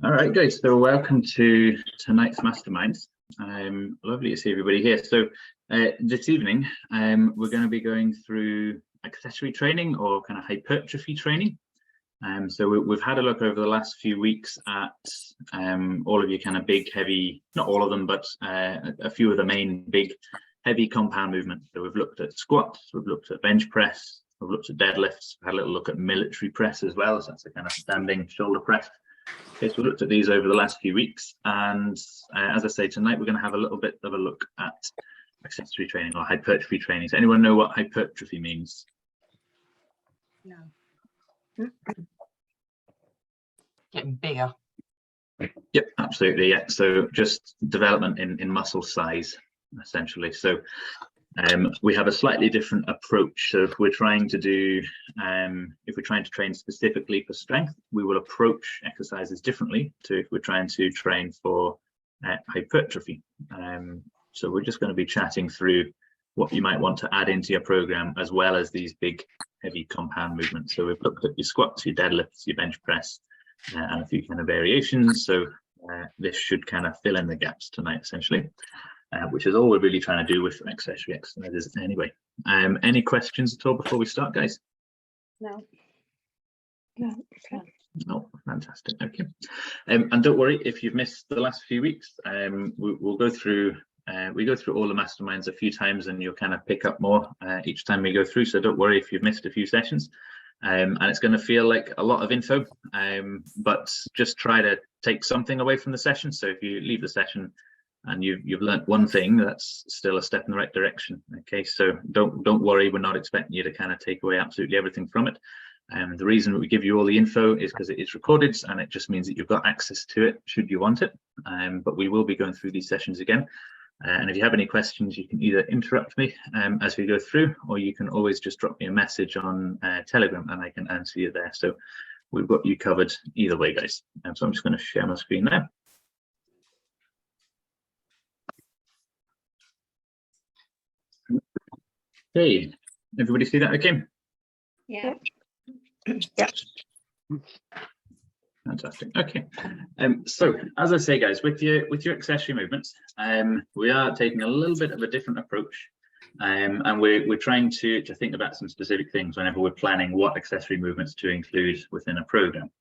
All right, guys. So welcome to tonight's masterminds. Lovely to see everybody here. So this evening, we're going to be going through accessory training or kind of hypertrophy training. So we've had a look over the last few weeks at all of your kind of big, heavy, not all of them, but a few of the main big, heavy compound movements. So we've looked at squats, we've looked at bench press, we've looked at deadlifts, had a little look at military press as well. So that's a kind of standing shoulder press. Okay, so we looked at these over the last few weeks, and as I say, tonight we're going to have a little bit of a look at accessory training or hypertrophy training. Does anyone know what hypertrophy means? No. Getting bigger. Yep, absolutely. Yeah, so just development in muscle size, essentially. So we have a slightly different approach. So if we're trying to train specifically for strength, we will approach exercises differently to if we're trying to train for hypertrophy. So we're just going to be chatting through what you might want to add into your program, as well as these big, heavy compound movements. So we've looked at your squats, your deadlifts, your bench press, and a few kind of variations. So this should kind of fill in the gaps tonight, essentially. Which is all we're really trying to do with accessory exercises anyway. Any questions at all before we start, guys? No. Okay. No, fantastic. Okay. And don't worry if you've missed the last few weeks. We'll go through. We go through all the masterminds a few times, and you'll kind of pick up more each time we go through. So don't worry if you've missed a few sessions. And it's going to feel like a lot of info, but just try to take something away from the session. So if you leave the session and you've learnt one thing, that's still a step in the right direction. Okay, so don't worry, we're not expecting you to kind of take away absolutely everything from it. The reason we give you all the info is because it is recorded, and it just means that you've got access to it should you want it. But we will be going through these sessions again. And if you have any questions, you can either interrupt me as we go through, or you can always just drop me a message on Telegram and I can answer you there. So we've got you covered either way, guys. So I'm just going to share my screen now. Hey, everybody see that okay? Yeah. Yeah. Fantastic. Okay. So as I say, guys, with your accessory movements, we are taking a little bit of a different approach, and we're trying to think about some specific things whenever we're planning what accessory movements to include within a program.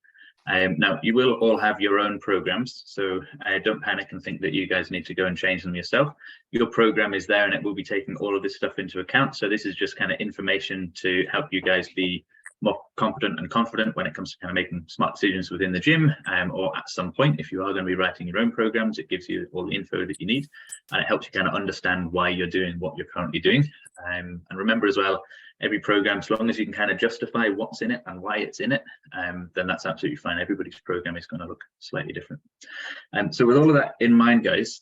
Now, you will all have your own programs, so don't panic and think that you guys need to go and change them yourself. Your program is there and it will be taking all of this stuff into account. So this is just kind of information to help you guys be more competent and confident when it comes to kind of making smart decisions within the gym, or at some point, if you are going to be writing your own programs, it gives you all the info that you need, and it helps you kind of understand why you're doing what you're currently doing. And remember as well, every program, as long as you can kind of justify what's in it and why it's in it, then that's absolutely fine. Everybody's program is going to look slightly different. So with all of that in mind, guys,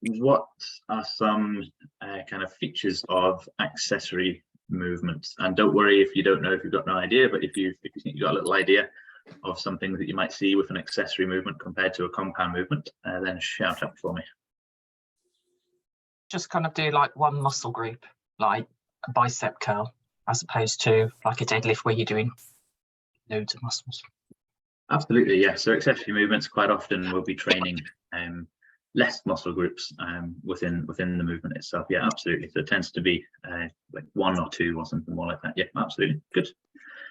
what are some kind of features of accessory movements? And don't worry if you don't know, if you've got no idea, but if you think you've got a little idea of something that you might see with an accessory movement compared to a compound movement, then shout up for me. Just kind of do like one muscle group, like a bicep curl, as opposed to like a deadlift where you're doing loads of muscles. Absolutely, yeah. So accessory movements quite often will be training less muscle groups within the movement itself. Yeah, absolutely. So it tends to be like one or two or something more like that. Yeah, absolutely. Good.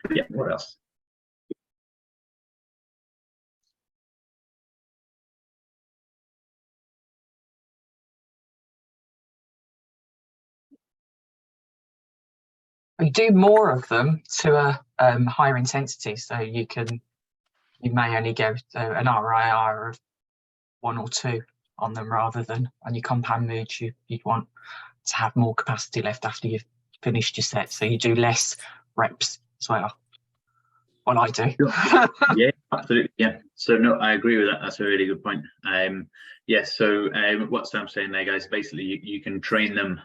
Yeah, what else? You do more of them to a higher intensity, so you may only go an RIR of 1 or 2 on them, rather than on your compound moves you'd want to have more capacity left after you've finished your set, so you do less reps as well. What I do. Yeah, absolutely. Yeah. So no, I agree with that. That's a really good point. Yes. So what Sam's saying there, guys, basically you can train them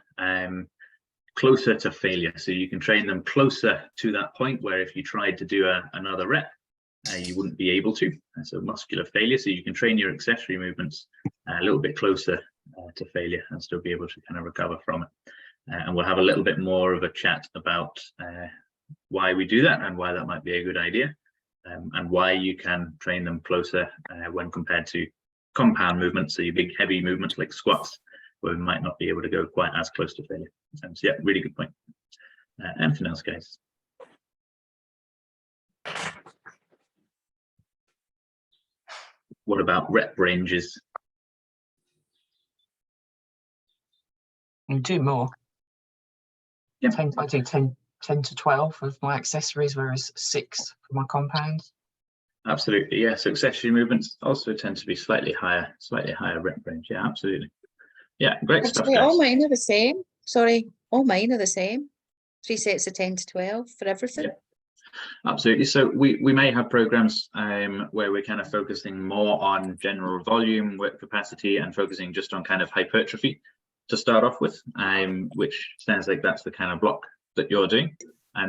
closer to failure. So you can train them closer to that point where if you tried to do another rep, you wouldn't be able to. So muscular failure. So you can train your accessory movements a little bit closer to failure and still be able to kind of recover from it. And we'll have a little bit more of a chat about why we do that and why that might be a good idea and why you can train them closer when compared to compound movements, so your big heavy movements like squats, where we might not be able to go quite as close to failure. So yeah, really good point. Anything else, guys? What about rep ranges? You do more. Yeah. I do 10 to 12 with my accessories, whereas 6 for my compounds. Absolutely, yeah. So accessory movements also tend to be slightly higher rep range. Yeah, absolutely. Yeah, great stuff, Actually, guys. all mine are the same. Sorry, all mine are the same. 3 sets of 10 to 12 for everything. Yeah. Absolutely. So we may have programs where we're kind of focusing more on general volume, work capacity, and focusing just on kind of hypertrophy to start off with, which sounds like that's the kind of block that you're doing.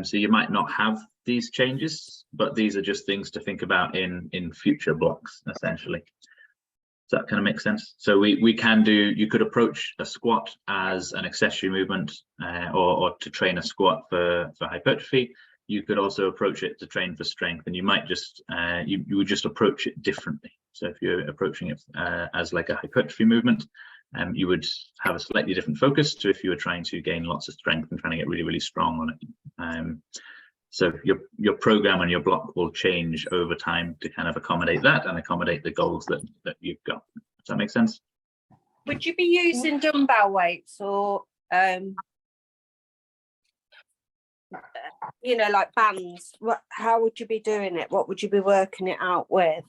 So you might not have these changes, but these are just things to think about in future blocks, essentially. Does that kind of make sense? So we can do, you could approach a squat as an accessory movement, or to train a squat for hypertrophy. You could also approach it to train for strength, and you might just you would just approach it differently. So if you're approaching it as like a hypertrophy movement, you would have a slightly different focus to if you were trying to gain lots of strength and trying to get really, really strong on it. So your program and your block will change over time to kind of accommodate that and accommodate the goals that you've got. Does that make sense? Would you be using dumbbell weights or you know, like bands? How would you be doing it? What would you be working it out with?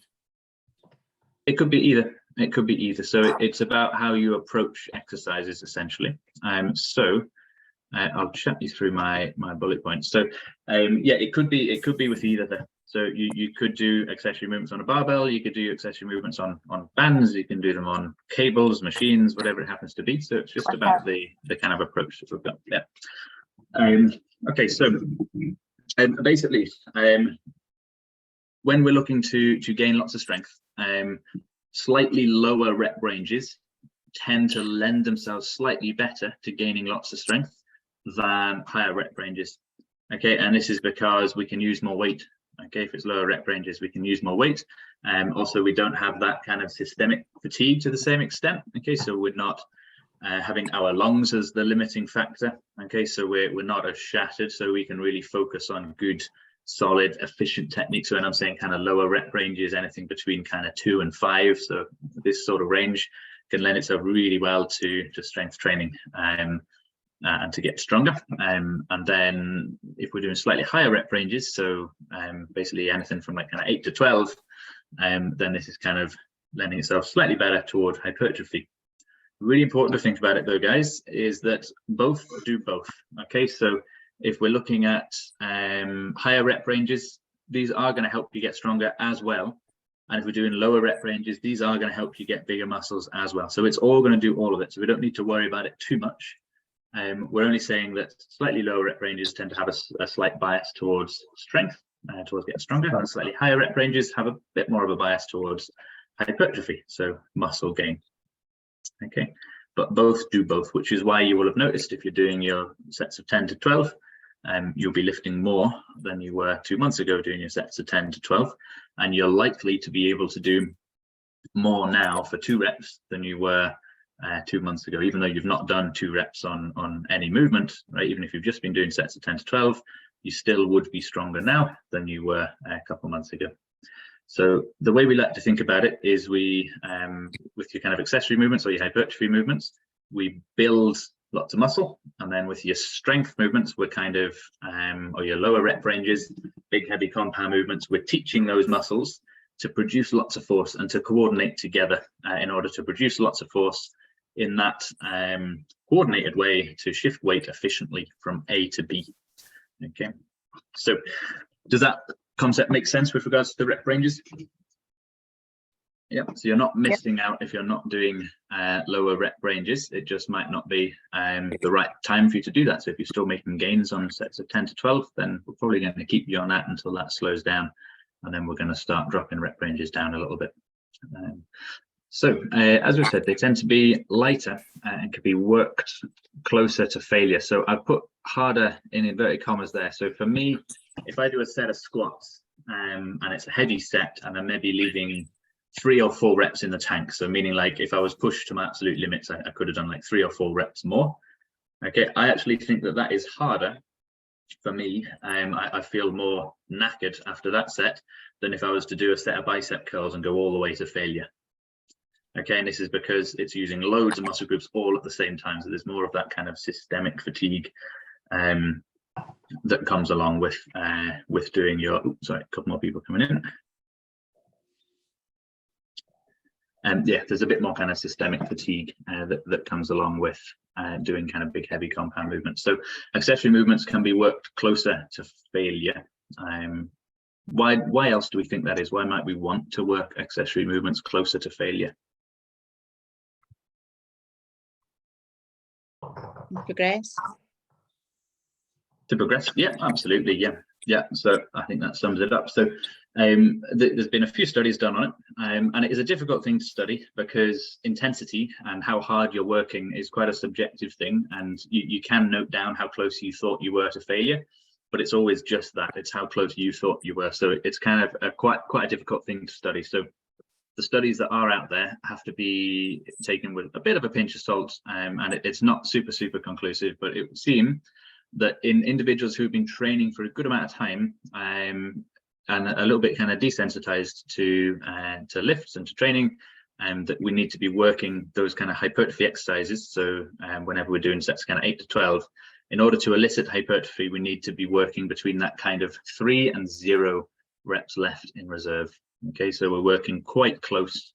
It could be either. It could be either. So it's about how you approach exercises, essentially. I'll chat you through my bullet points. So yeah, it could be with either. So you could do accessory movements on a barbell, you could do accessory movements on bands, you can do them on cables, machines, whatever it happens to be. So it's just about the kind of approach that we've got. Yeah. Okay, so basically, when we're looking to gain lots of strength, slightly lower rep ranges tend to lend themselves slightly better to gaining lots of strength than higher rep ranges. Okay, and this is because we can use more weight. Okay, if it's lower rep ranges, we can use more weight. Also, we don't have that kind of systemic fatigue to the same extent. Okay, so we're not having our lungs as the limiting factor. Okay, so we're not as shattered, so we can really focus on good, solid, efficient techniques. So when I'm saying kind of lower rep ranges, anything between kind of 2 and 5. So this sort of range can lend itself really well to strength training and to get stronger. And then if we're doing slightly higher rep ranges, so basically anything from like kind of 8 to 12, then this is kind of lending itself slightly better toward hypertrophy. Really important to think about it though, guys, is that both do both. Okay, so if we're looking at higher rep ranges, these are going to help you get stronger as well. And if we're doing lower rep ranges, these are going to help you get bigger muscles as well. So it's all going to do all of it. So we don't need to worry about it too much. We're only saying that slightly lower rep ranges tend to have a slight bias towards strength, towards getting stronger, and slightly higher rep ranges have a bit more of a bias towards hypertrophy, so muscle gain. Okay, but both do both, which is why you will have noticed if you're doing your sets of 10 to 12, you'll be lifting more than you were 2 months ago doing your sets of 10 to 12, and you're likely to be able to do more now for 2 reps than you were 2 months ago, even though you've not done 2 reps on any movement, right? Even if you've just been doing sets of 10 to 12, you still would be stronger now than you were a couple of months ago. So the way we like to think about it is we, with your kind of accessory movements or your hypertrophy movements, we build lots of muscle, and then with your strength movements, we're kind of, or your lower rep ranges, big heavy compound movements, we're teaching those muscles to produce lots of force and to coordinate together in order to produce lots of force in that coordinated way to shift weight efficiently from A to B. Okay, so does that concept make sense with regards to the rep ranges? Yeah, so you're not missing out if you're not doing lower rep ranges. It just might not be the right time for you to do that. So if you're still making gains on sets of 10 to 12, then we're probably going to keep you on that until that slows down, and then we're going to start dropping rep ranges down a little bit. So as we said, they tend to be lighter and can be worked closer to failure. So I've put harder in inverted commas there. So for me, if I do a set of squats, and it's a heavy set, and I'm maybe leaving 3 or 4 reps in the tank. So meaning like if I was pushed to my absolute limits, I could have done like 3 or 4 reps more. Okay, I actually think that that is harder for me. I feel more knackered after that set than if I was to do a set of bicep curls and go all the way to failure. Okay, and this is because it's using loads of muscle groups all at the same time. So there's more of that kind of systemic fatigue that comes along with doing your. Oops, sorry, a couple more people coming in. And yeah, there's a bit more kind of systemic fatigue that comes along with doing kind of big, heavy compound movements. So accessory movements can be worked closer to failure. Why else do we think that is? Why might we want to work accessory movements closer to failure? Progress. To progress? Yeah, absolutely. Yeah. So I think that sums it up. So there's been a few studies done on it, and it is a difficult thing to study because intensity and how hard you're working is quite a subjective thing, and you can note down how close you thought you were to failure, but it's always just that, it's how close you thought you were. So it's kind of quite a difficult thing to study. So the studies that are out there have to be taken with a bit of a pinch of salt, and it's not super conclusive, but it would seem that in individuals who've been training for a good amount of time and a little bit kind of desensitized to lifts and to training, that we need to be working those kind of hypertrophy exercises. So whenever we're doing sets kind of 8 to 12, in order to elicit hypertrophy, we need to be working between that kind of 3 and 0 reps left in reserve. Okay, so we're working quite close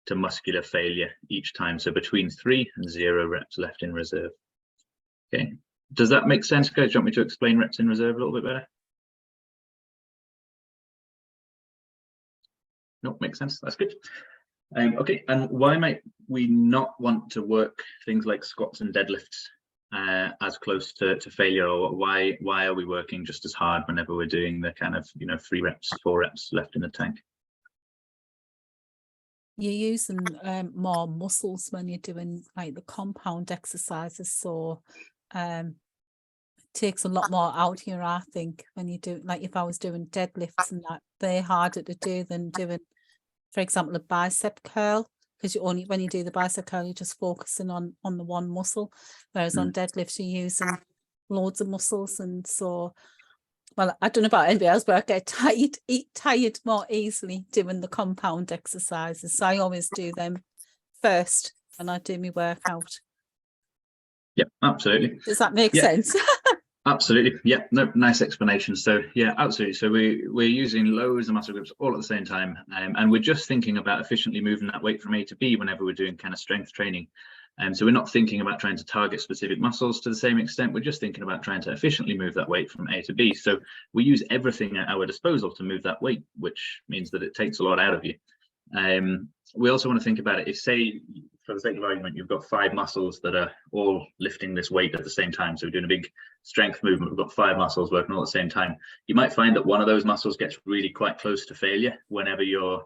to muscular failure each time. So between 3 and 0 reps left in reserve. Okay, does that make sense, guys? Do you want me to explain reps in reserve a little bit better? No, makes sense. That's good. Okay, and why might we not want to work things like squats and deadlifts as close to failure, or why are we working just as hard whenever we're doing the kind of 3 reps, 4 reps left in the tank? You're using more muscles when you're doing like the compound exercises, so it takes a lot more out here, I think, when you do, like if I was doing deadlifts and that, they're harder to do than doing, for example, a bicep curl, because when you do the bicep curl, you're just focusing on the one muscle, whereas on deadlifts you're using loads of muscles. And so, well, I don't know about anybody else, but I get tired more easily doing the compound exercises, so I always do them first when I do my workout. Yep, absolutely. Does that make sense? Absolutely. Yeah, no, nice explanation. So yeah, absolutely. So we're using loads of muscle groups all at the same time, and we're just thinking about efficiently moving that weight from A to B whenever we're doing kind of strength training. So we're not thinking about trying to target specific muscles to the same extent. We're just thinking about trying to efficiently move that weight from A to B. So we use everything at our disposal to move that weight, which means that it takes a lot out of you. We also want to think about it. If, say, for the sake of argument, you've got 5 muscles that are all lifting this weight at the same time. So we're doing a big strength movement. We've got 5 muscles working all at the same time. You might find that one of those muscles gets really quite close to failure whenever you're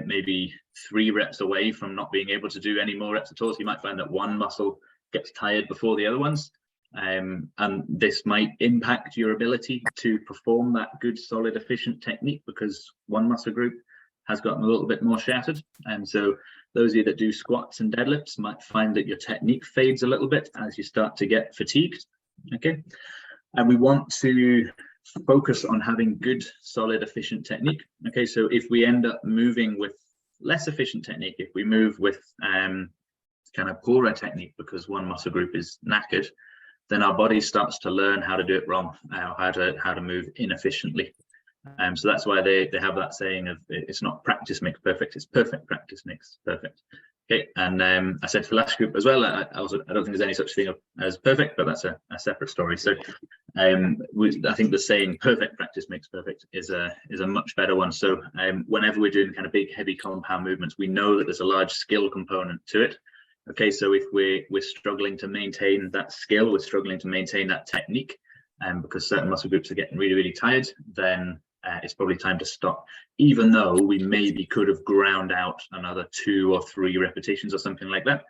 maybe 3 reps away from not being able to do any more reps at all. So you might find that one muscle gets tired before the other ones. And this might impact your ability to perform that good, solid, efficient technique because one muscle group has gotten a little bit more shattered. And so those of you that do squats and deadlifts might find that your technique fades a little bit as you start to get fatigued. Okay, and we want to focus on having good, solid, efficient technique. Okay, so if we end up moving with less efficient technique, if we move with kind of poorer technique because one muscle group is knackered, then our body starts to learn how to do it wrong, how to move inefficiently. So that's why they have that saying of it's not practice makes perfect, it's perfect practice makes perfect. Okay, and I said for last group as well, I don't think there's any such thing as perfect, but that's a separate story. So I think the saying perfect practice makes perfect is a much better one. So whenever we're doing kind of big, heavy compound movements, we know that there's a large skill component to it. Okay, so if we're struggling to maintain that skill, we're struggling to maintain that technique, because certain muscle groups are getting really, really tired, then it's probably time to stop, even though we maybe could have ground out another 2 or 3 repetitions or something like that.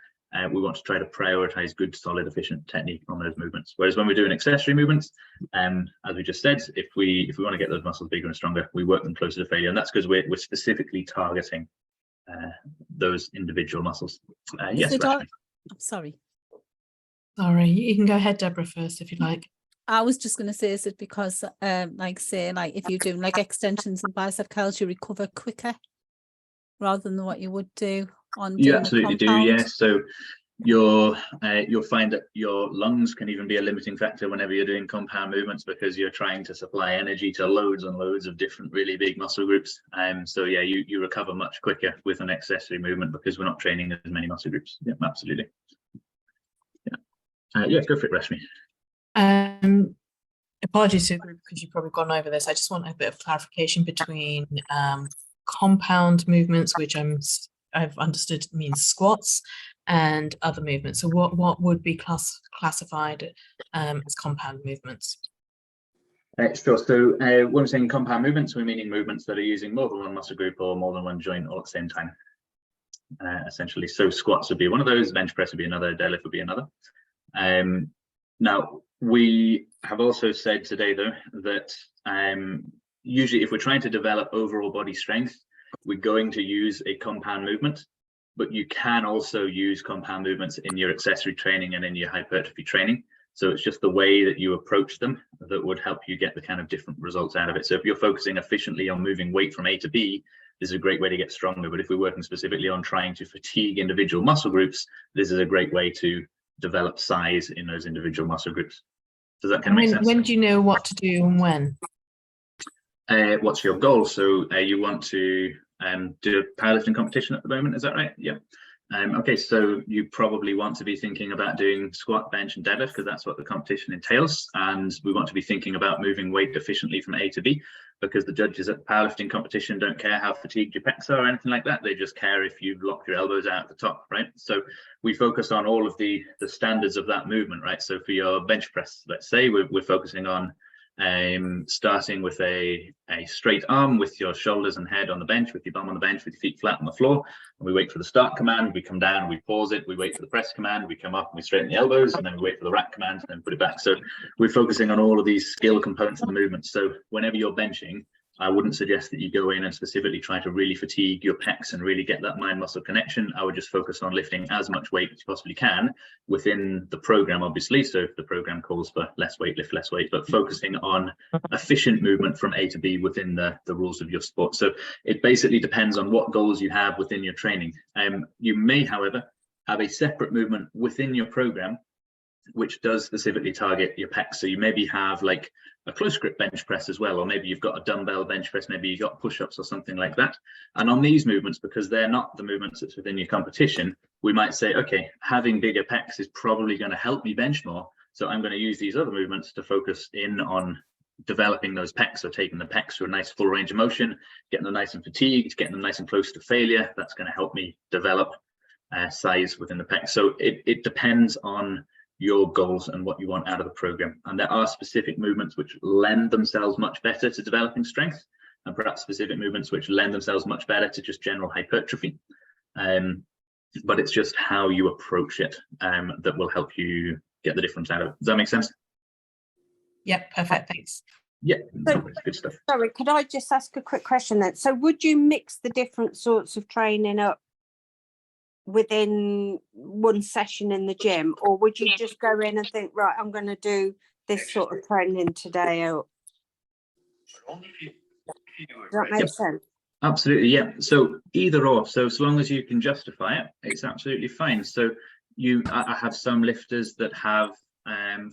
we want to try to prioritize good, solid, efficient technique on those movements. Whereas when we're doing accessory movements, as we just said, if we want to get those muscles bigger and stronger, we work them closer to failure, and that's because we're specifically targeting those individual muscles. Yes, So Rashmi. I'm sorry. Sorry, you can go ahead, Deborah, first if you'd like. I was just going to say, is it because, like say, like if you're doing like extensions and bicep curls, you recover quicker rather than what you would do on You doing the absolutely do, compound? yes. So you'll find that your lungs can even be a limiting factor whenever you're doing compound movements, because you're trying to supply energy to loads and loads of different really big muscle groups. So yeah, you recover much quicker with an accessory movement because we're not training as many muscle groups. Yeah, absolutely. Yeah, go for it, Rashmi. Apologies to the group because you've probably gone over this. I just want a bit of clarification between compound movements, which I've understood means squats, and other movements. So what would be classified as compound movements? Sure. So when we're saying compound movements, we're meaning movements that are using more than one muscle group or more than one joint all at the same time, essentially. So squats would be one of those, bench press would be another, deadlift would be another. Now, we have also said today, though, that usually if we're trying to develop overall body strength, we're going to use a compound movement, but you can also use compound movements in your accessory training and in your hypertrophy training. So it's just the way that you approach them that would help you get the kind of different results out of it. So if you're focusing efficiently on moving weight from A to B, this is a great way to get stronger. But if we're working specifically on trying to fatigue individual muscle groups, this is a great way to develop size in those individual muscle groups. Does that kind of make sense? When do you know what to do and when? What's your goal? So you want to do a powerlifting competition at the moment, is that right? Yeah. Okay, so you probably want to be thinking about doing squat, bench and deadlift, because that's what the competition entails, and we want to be thinking about moving weight efficiently from A to B, because the judges at the powerlifting competition don't care how fatigued your pecs are or anything like that. They just care if you lock your elbows out at the top, right? So we focus on all of the standards of that movement, right? So for your bench press, let's say we're focusing on starting with a straight arm with your shoulders and head on the bench, with your bum on the bench, with your feet flat on the floor, and we wait for the start command, we come down, we pause it, we wait for the press command, we come up and we straighten the elbows, and then we wait for the rack command and then put it back. So we're focusing on all of these skill components of the movement. So whenever you're benching, I wouldn't suggest that you go in and specifically try to really fatigue your pecs and really get that mind muscle connection. I would just focus on lifting as much weight as you possibly can within the program, obviously. So if the program calls for less weight, lift less weight, but focusing on efficient movement from A to B within the rules of your sport. So it basically depends on what goals you have within your training. You may, however, have a separate movement within your program which does specifically target your pecs. So you maybe have like a close grip bench press as well, or maybe you've got a dumbbell bench press, maybe you've got push-ups or something like that. And on these movements, because they're not the movements that's within your competition, we might say, okay, having bigger pecs is probably going to help me bench more. So I'm going to use these other movements to focus in on developing those pecs, or taking the pecs to a nice full range of motion, getting them nice and fatigued, getting them nice and close to failure. That's going to help me develop size within the pecs. So it depends on your goals and what you want out of the program. And there are specific movements which lend themselves much better to developing strength, and perhaps specific movements which lend themselves much better to just general hypertrophy. But it's just how you approach it that will help you get the difference out of it. Does that make sense? Yeah, perfect, thanks. Yeah, good stuff. Sorry, could I just ask a quick question then? So would you mix the different sorts of training up within one session in the gym, or would you just go in and think, right, I'm going to do this sort of training today? Or does that make sense? Absolutely, yeah. So either or. So as long as you can justify it, it's absolutely fine. So I have some lifters that have,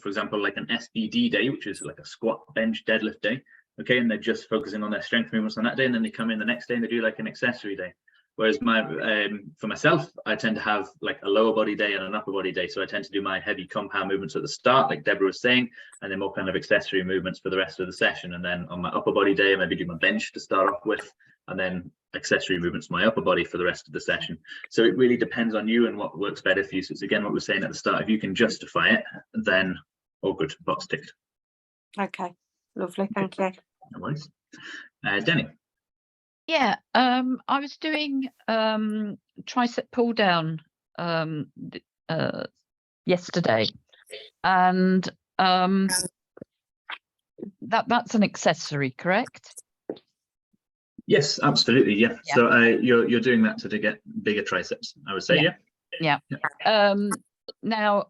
for example, like an SBD day, which is like a squat, bench, deadlift day. Okay, and they're just focusing on their strength movements on that day, and then they come in the next day and they do like an accessory day. Whereas for myself, I tend to have like a lower body day and an upper body day. So I tend to do my heavy compound movements at the start, like Deborah was saying, and then more kind of accessory movements for the rest of the session. And then on my upper body day, I maybe do my bench to start off with, and then accessory movements for my upper body for the rest of the session. So it really depends on you and what works better for you. So it's again what we're saying at the start. If you can justify it, then all good, box ticked. Okay, lovely, thank you. No worries. Denny. Yeah, I was doing tricep pull down yesterday, and that's an accessory, correct? Yes, absolutely. Yeah. Yeah. So you're doing that to get bigger triceps, I would say. Yeah. Now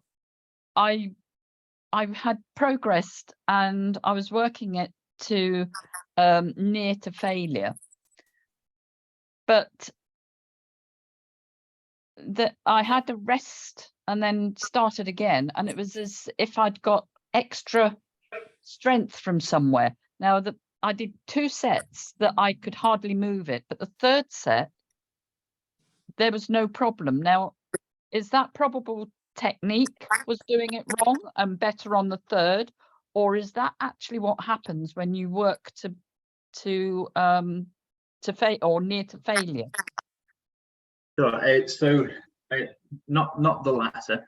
I've had progressed, and I was working it to near to failure, but that I had to rest and then started again, and it was as if I'd got extra strength from somewhere. Now I did 2 sets that I could hardly move it, but the 3rd set there was no problem. Now, is that probable technique was doing it wrong and better on the 3rd, or is that actually what happens when you work to fail or near to failure? Sure. So not the latter.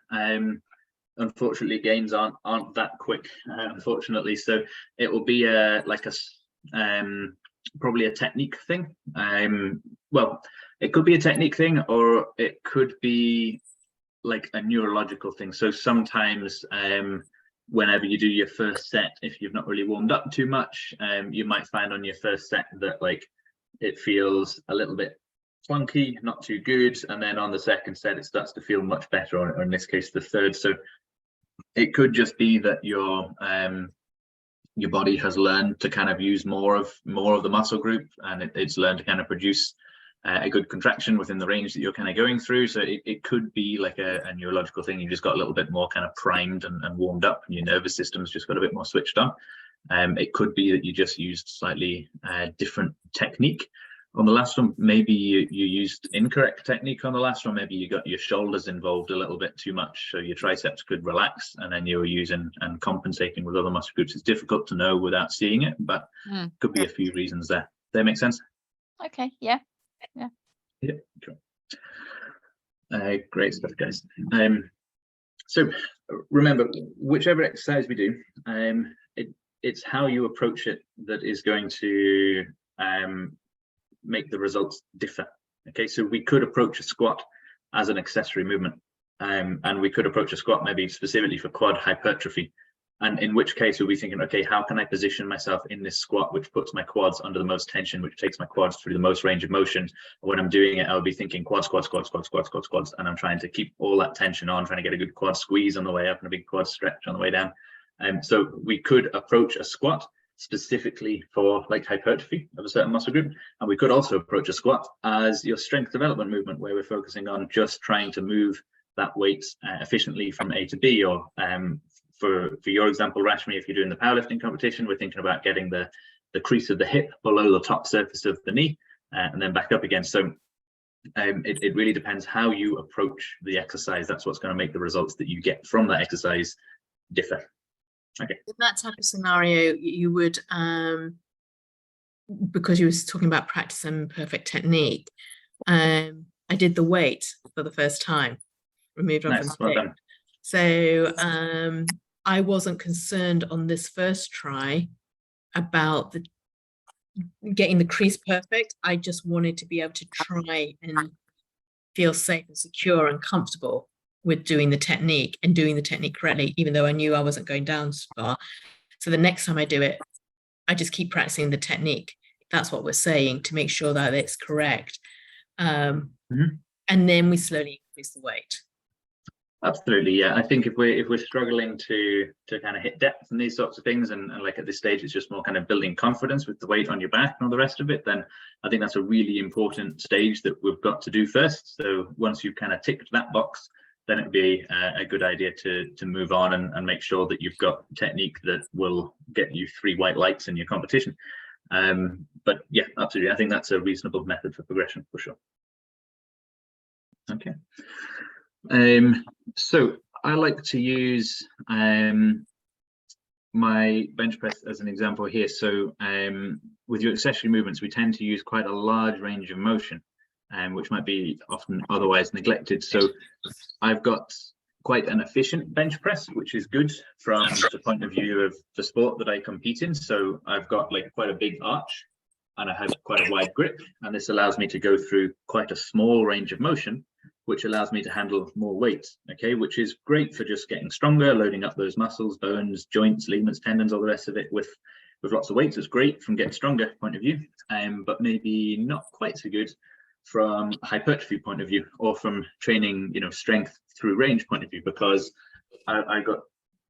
Unfortunately, gains aren't that quick. Unfortunately, so it will be probably a technique thing. Well, it could be a technique thing, or it could be like a neurological thing. So sometimes whenever you do your first set, if you've not really warmed up too much, you might find on your first set that like it feels a little bit clunky, not too good, and then on the second set it starts to feel much better, or in this case the 3rd. So it could just be that your body has learned to kind of use more of the muscle group, and it's learned to kind of produce a good contraction within the range that you're kind of going through. So it could be like a neurological thing. You just got a little bit more kind of primed and warmed up, and your nervous system's just got a bit more switched on. It could be that you just used slightly different technique on the last one. Maybe you used incorrect technique on the last one. Maybe you got your shoulders involved a little bit too much, so your triceps could relax, and then you were using and compensating with other muscle groups. It's difficult to know without seeing it, but could be a few reasons there. Does that make sense? Okay. Yeah. Yeah. Cool. Great stuff, guys. So remember, whichever exercise we do, it's how you approach it that is going to make the results differ. Okay, so we could approach a squat as an accessory movement, and we could approach a squat maybe specifically for quad hypertrophy, and in which case we'll be thinking, okay, how can I position myself in this squat which puts my quads under the most tension, which takes my quads through the most range of motion. When I'm doing it, I'll be thinking quads, and I'm trying to keep all that tension on, trying to get a good quad squeeze on the way up and a big quad stretch on the way down. So we could approach a squat specifically for like hypertrophy of a certain muscle group, and we could also approach a squat as your strength development movement, where we're focusing on just trying to move that weight efficiently from A to B, or for your example, Rashmi, if you're doing the powerlifting competition, we're thinking about getting the crease of the hip below the top surface of the knee, and then back up again. So it really depends how you approach the exercise. That's what's going to make the results that you get from that exercise differ. Okay. In that type of scenario, you would, because you were talking about practice and perfect technique, I did the weight for the first time, removed off Nice, well done. So I wasn't concerned on this first try about getting the crease perfect. I just wanted to be able to try and feel safe and secure and comfortable with doing the technique and doing the technique correctly, even though I knew I wasn't going down so far. So the next time I do it, I just keep practicing the technique. That's what we're saying, to make sure that it's correct. And then we slowly increase the weight. Absolutely, yeah. I think if we're struggling to kind of hit depth and these sorts of things, and like at this stage it's just more kind of building confidence with the weight on your back and all the rest of it, then I think that's a really important stage that we've got to do first. So once you've kind of ticked that box, then it'd be a good idea to move on and make sure that you've got technique that will get you 3 white lights in your competition. But yeah, absolutely, I think that's a reasonable method for progression for sure. Okay. So I like to use my bench press as an example here. So with your accessory movements, we tend to use quite a large range of motion, which might be often otherwise neglected. So I've got quite an efficient bench press, which is good from the point of view of the sport that I compete in. So I've got like quite a big arch, and I have quite a wide grip, and this allows me to go through quite a small range of motion which allows me to handle more weight, okay, which is great for just getting stronger, loading up those muscles, bones, joints, ligaments, tendons, all the rest of it with lots of weights. It's great from getting stronger point of view, but maybe not quite so good from a hypertrophy point of view, or from training, you know, strength through range point of view, because I got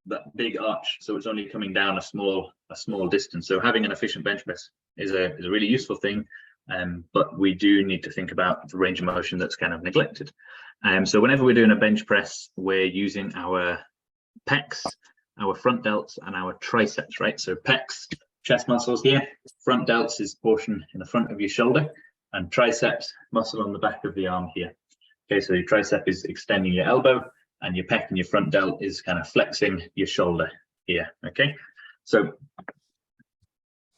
that big arch, so it's only coming down a small distance. So having an efficient bench press is a really useful thing, but we do need to think about the range of motion that's kind of neglected. So whenever we're doing a bench press, we're using our pecs, our front delts, and our triceps, right? So pecs, chest muscles here, front delts is portion in the front of your shoulder, and triceps, muscle on the back of the arm here. Okay, so your tricep is extending your elbow, and your pec and your front delt is kind of flexing your shoulder here, okay? So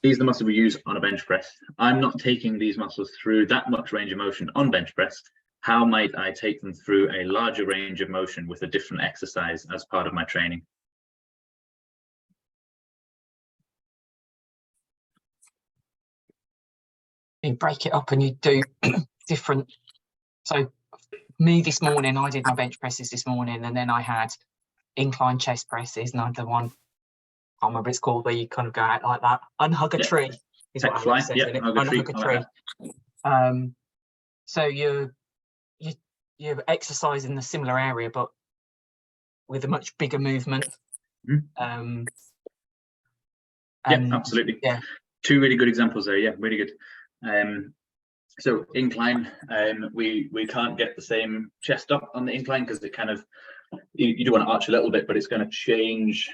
these are the muscles we use on a bench press. I'm not taking these muscles through that much range of motion on bench press. How might I take them through a larger range of motion with a different exercise as part of my training? You break it up and you do different. So me this morning, I did my bench presses this morning, and then I had incline chest presses, and I had the one, I can't remember what it's called, where you kind of go out like that, unhug a tree is what I said, isn't it? Unhug a tree. So you're exercising the similar area, but with a much bigger movement. Yeah, absolutely. Yeah, two really good examples there. Yeah, really good. So incline, we can't get the same chest up on the incline because it kind of, you do want to arch a little bit, but it's going to change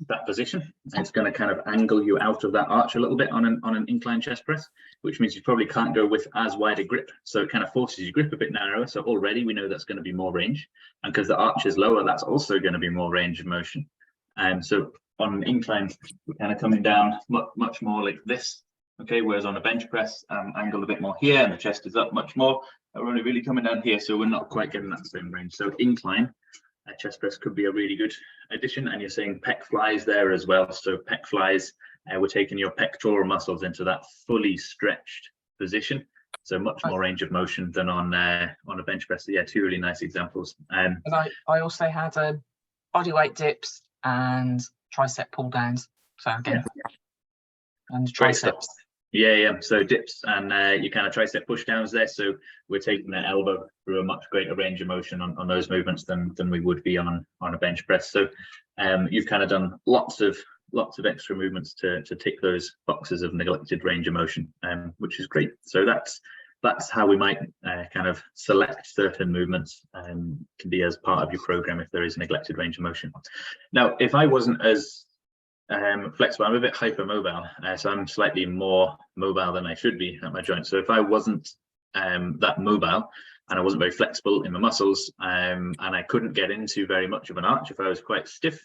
that position. It's going to kind of angle you out of that arch a little bit on an incline chest press, which means you probably can't go with as wide a grip. So it kind of forces your grip a bit narrower. So already we know that's going to be more range, and because the arch is lower, that's also going to be more range of motion. And so on an incline, we're kind of coming down much more like this. Okay, whereas on a bench press, angled a bit more here, and the chest is up much more. We're only really coming down here, so we're not quite getting that same range. So incline chest press could be a really good addition. And you're saying pec flies there as well. So pec flies, we're taking your pectoral muscles into that fully stretched position. So much more range of motion than on a bench press. So yeah, two really nice examples. And I also had body weight dips and tricep pull downs. So again, and triceps. Yeah. So dips and you kind of tricep push downs there. So we're taking the elbow through a much greater range of motion on those movements than we would be on a bench press. So you've kind of done lots of extra movements to tick those boxes of neglected range of motion, which is great. So that's how we might kind of select certain movements to be as part of your program if there is a neglected range of motion. Now, if I wasn't as flexible, I'm a bit hypermobile, so I'm slightly more mobile than I should be at my joints. So if I wasn't that mobile and I wasn't very flexible in my muscles, and I couldn't get into very much of an arch, if I was quite stiff,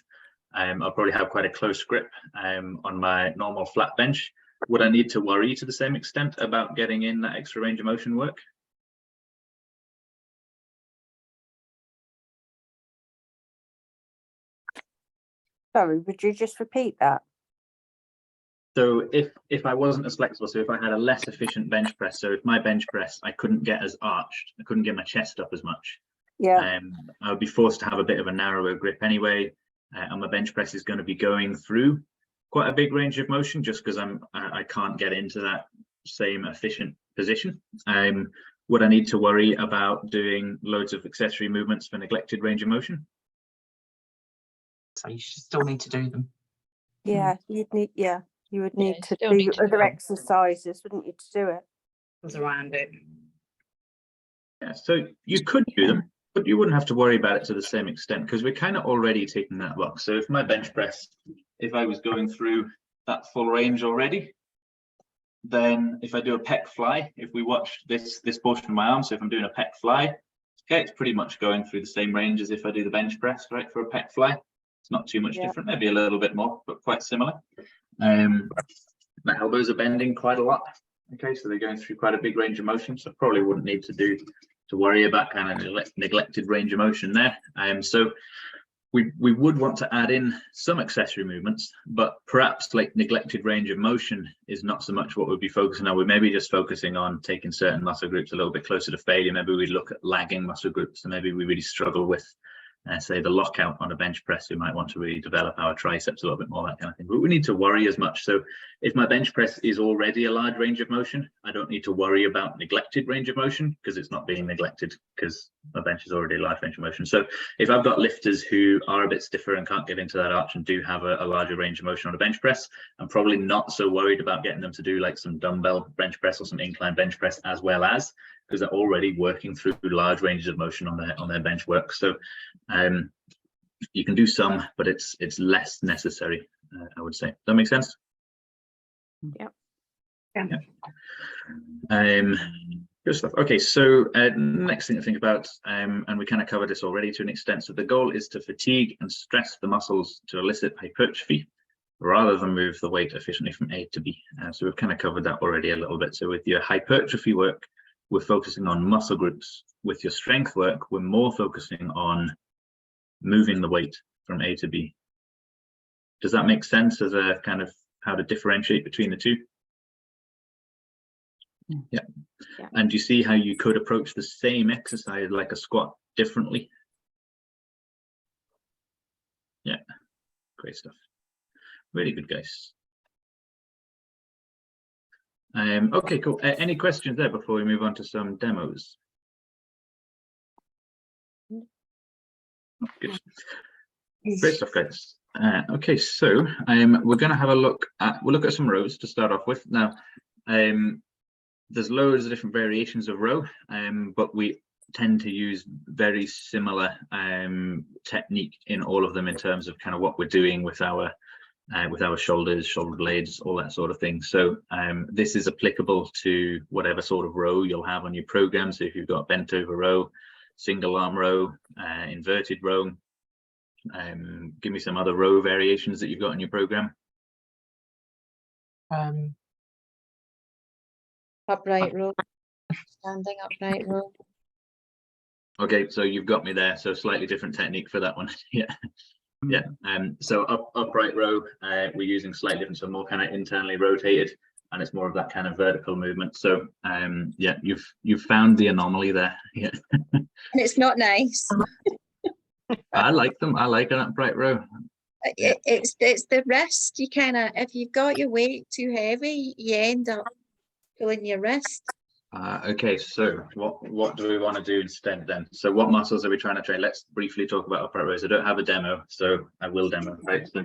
I'll probably have quite a close grip on my normal flat bench. Would I need to worry to the same extent about getting in that extra range of motion work? Sorry, would you just repeat that? So if I wasn't as flexible, so if I had a less efficient bench press, so if my bench press, I couldn't get as arched, I couldn't get my chest up as much. Yeah. I would be forced to have a bit of a narrower grip anyway, and my bench press is going to be going through quite a big range of motion just because I can't get into that same efficient position. Would I need to worry about doing loads of accessory movements for neglected range of motion? So you still need to do them. Yeah, you would need to do other exercises, wouldn't you, to do it? Around it. Yeah, so you could do them, but you wouldn't have to worry about it to the same extent because we're kind of already taking that box. So if my bench press, if I was going through that full range already, then if I do a pec fly, if we watch this portion of my arm, so if I'm doing a pec fly, okay, it's pretty much going through the same range as if I do the bench press, right, for a pec fly. It's not too much different, maybe a little bit more, but quite similar. My elbows are bending quite a lot. Okay, so they're going through quite a big range of motion, so probably wouldn't need to worry about kind of neglected range of motion there. So we would want to add in some accessory movements, but perhaps like neglected range of motion is not so much what we'd be focusing on. We may be just focusing on taking certain muscle groups a little bit closer to failure. Maybe we look at lagging muscle groups, so maybe we really struggle with say the lockout on a bench press. We might want to really develop our triceps a little bit more, that kind of thing. But we need to worry as much. So if my bench press is already a large range of motion, I don't need to worry about neglected range of motion because it's not being neglected because my bench is already a large range of motion. So if I've got lifters who are a bit stiffer and can't get into that arch and do have a larger range of motion on a bench press, I'm probably not so worried about getting them to do like some dumbbell bench press or some incline bench press as well, as because they're already working through large ranges of motion on their bench work. So you can do some, but it's less necessary, I would say. Does that make sense? Yep. Yeah. Good stuff. Okay, so next thing to think about, and we kind of covered this already to an extent. So the goal is to fatigue and stress the muscles to elicit hypertrophy, rather than move the weight efficiently from A to B. So we've kind of covered that already a little bit. So with your hypertrophy work, we're focusing on muscle groups. With your strength work, we're more focusing on moving the weight from A to B. Does that make sense as a kind of how to differentiate between the two? Yeah. And do you see how you could approach the same exercise like a squat differently? Yeah, great stuff. Really good, guys. Okay, cool. Any questions there before we move on to some demos? Good. Great stuff, guys. Okay, so we're going to have a look at, we'll look at some rows to start off with. Now, there's loads of different variations of row, but we tend to use very similar technique in all of them in terms of kind of what we're doing with our shoulders, shoulder blades, all that sort of thing. So this is applicable to whatever sort of row you'll have on your program. So if you've got bent over row, single arm row, inverted row, give me some other row variations that you've got in your program. Upright row, standing upright row. Okay, so you've got me there. So slightly different technique for that one. Yeah. Yeah, so upright row, we're using slightly different, so more kind of internally rotated, and it's more of that kind of vertical movement. So yeah, you've found the anomaly there. Yeah. And it's not nice. I like them. I like an upright row. Yeah. It's the wrist. You kind of, if you've got your weight too heavy, you end up pulling your wrist. Okay, so what do we want to do instead then? So what muscles are we trying to train? Let's briefly talk about upright rows. I don't have a demo, so I will demo. Right, so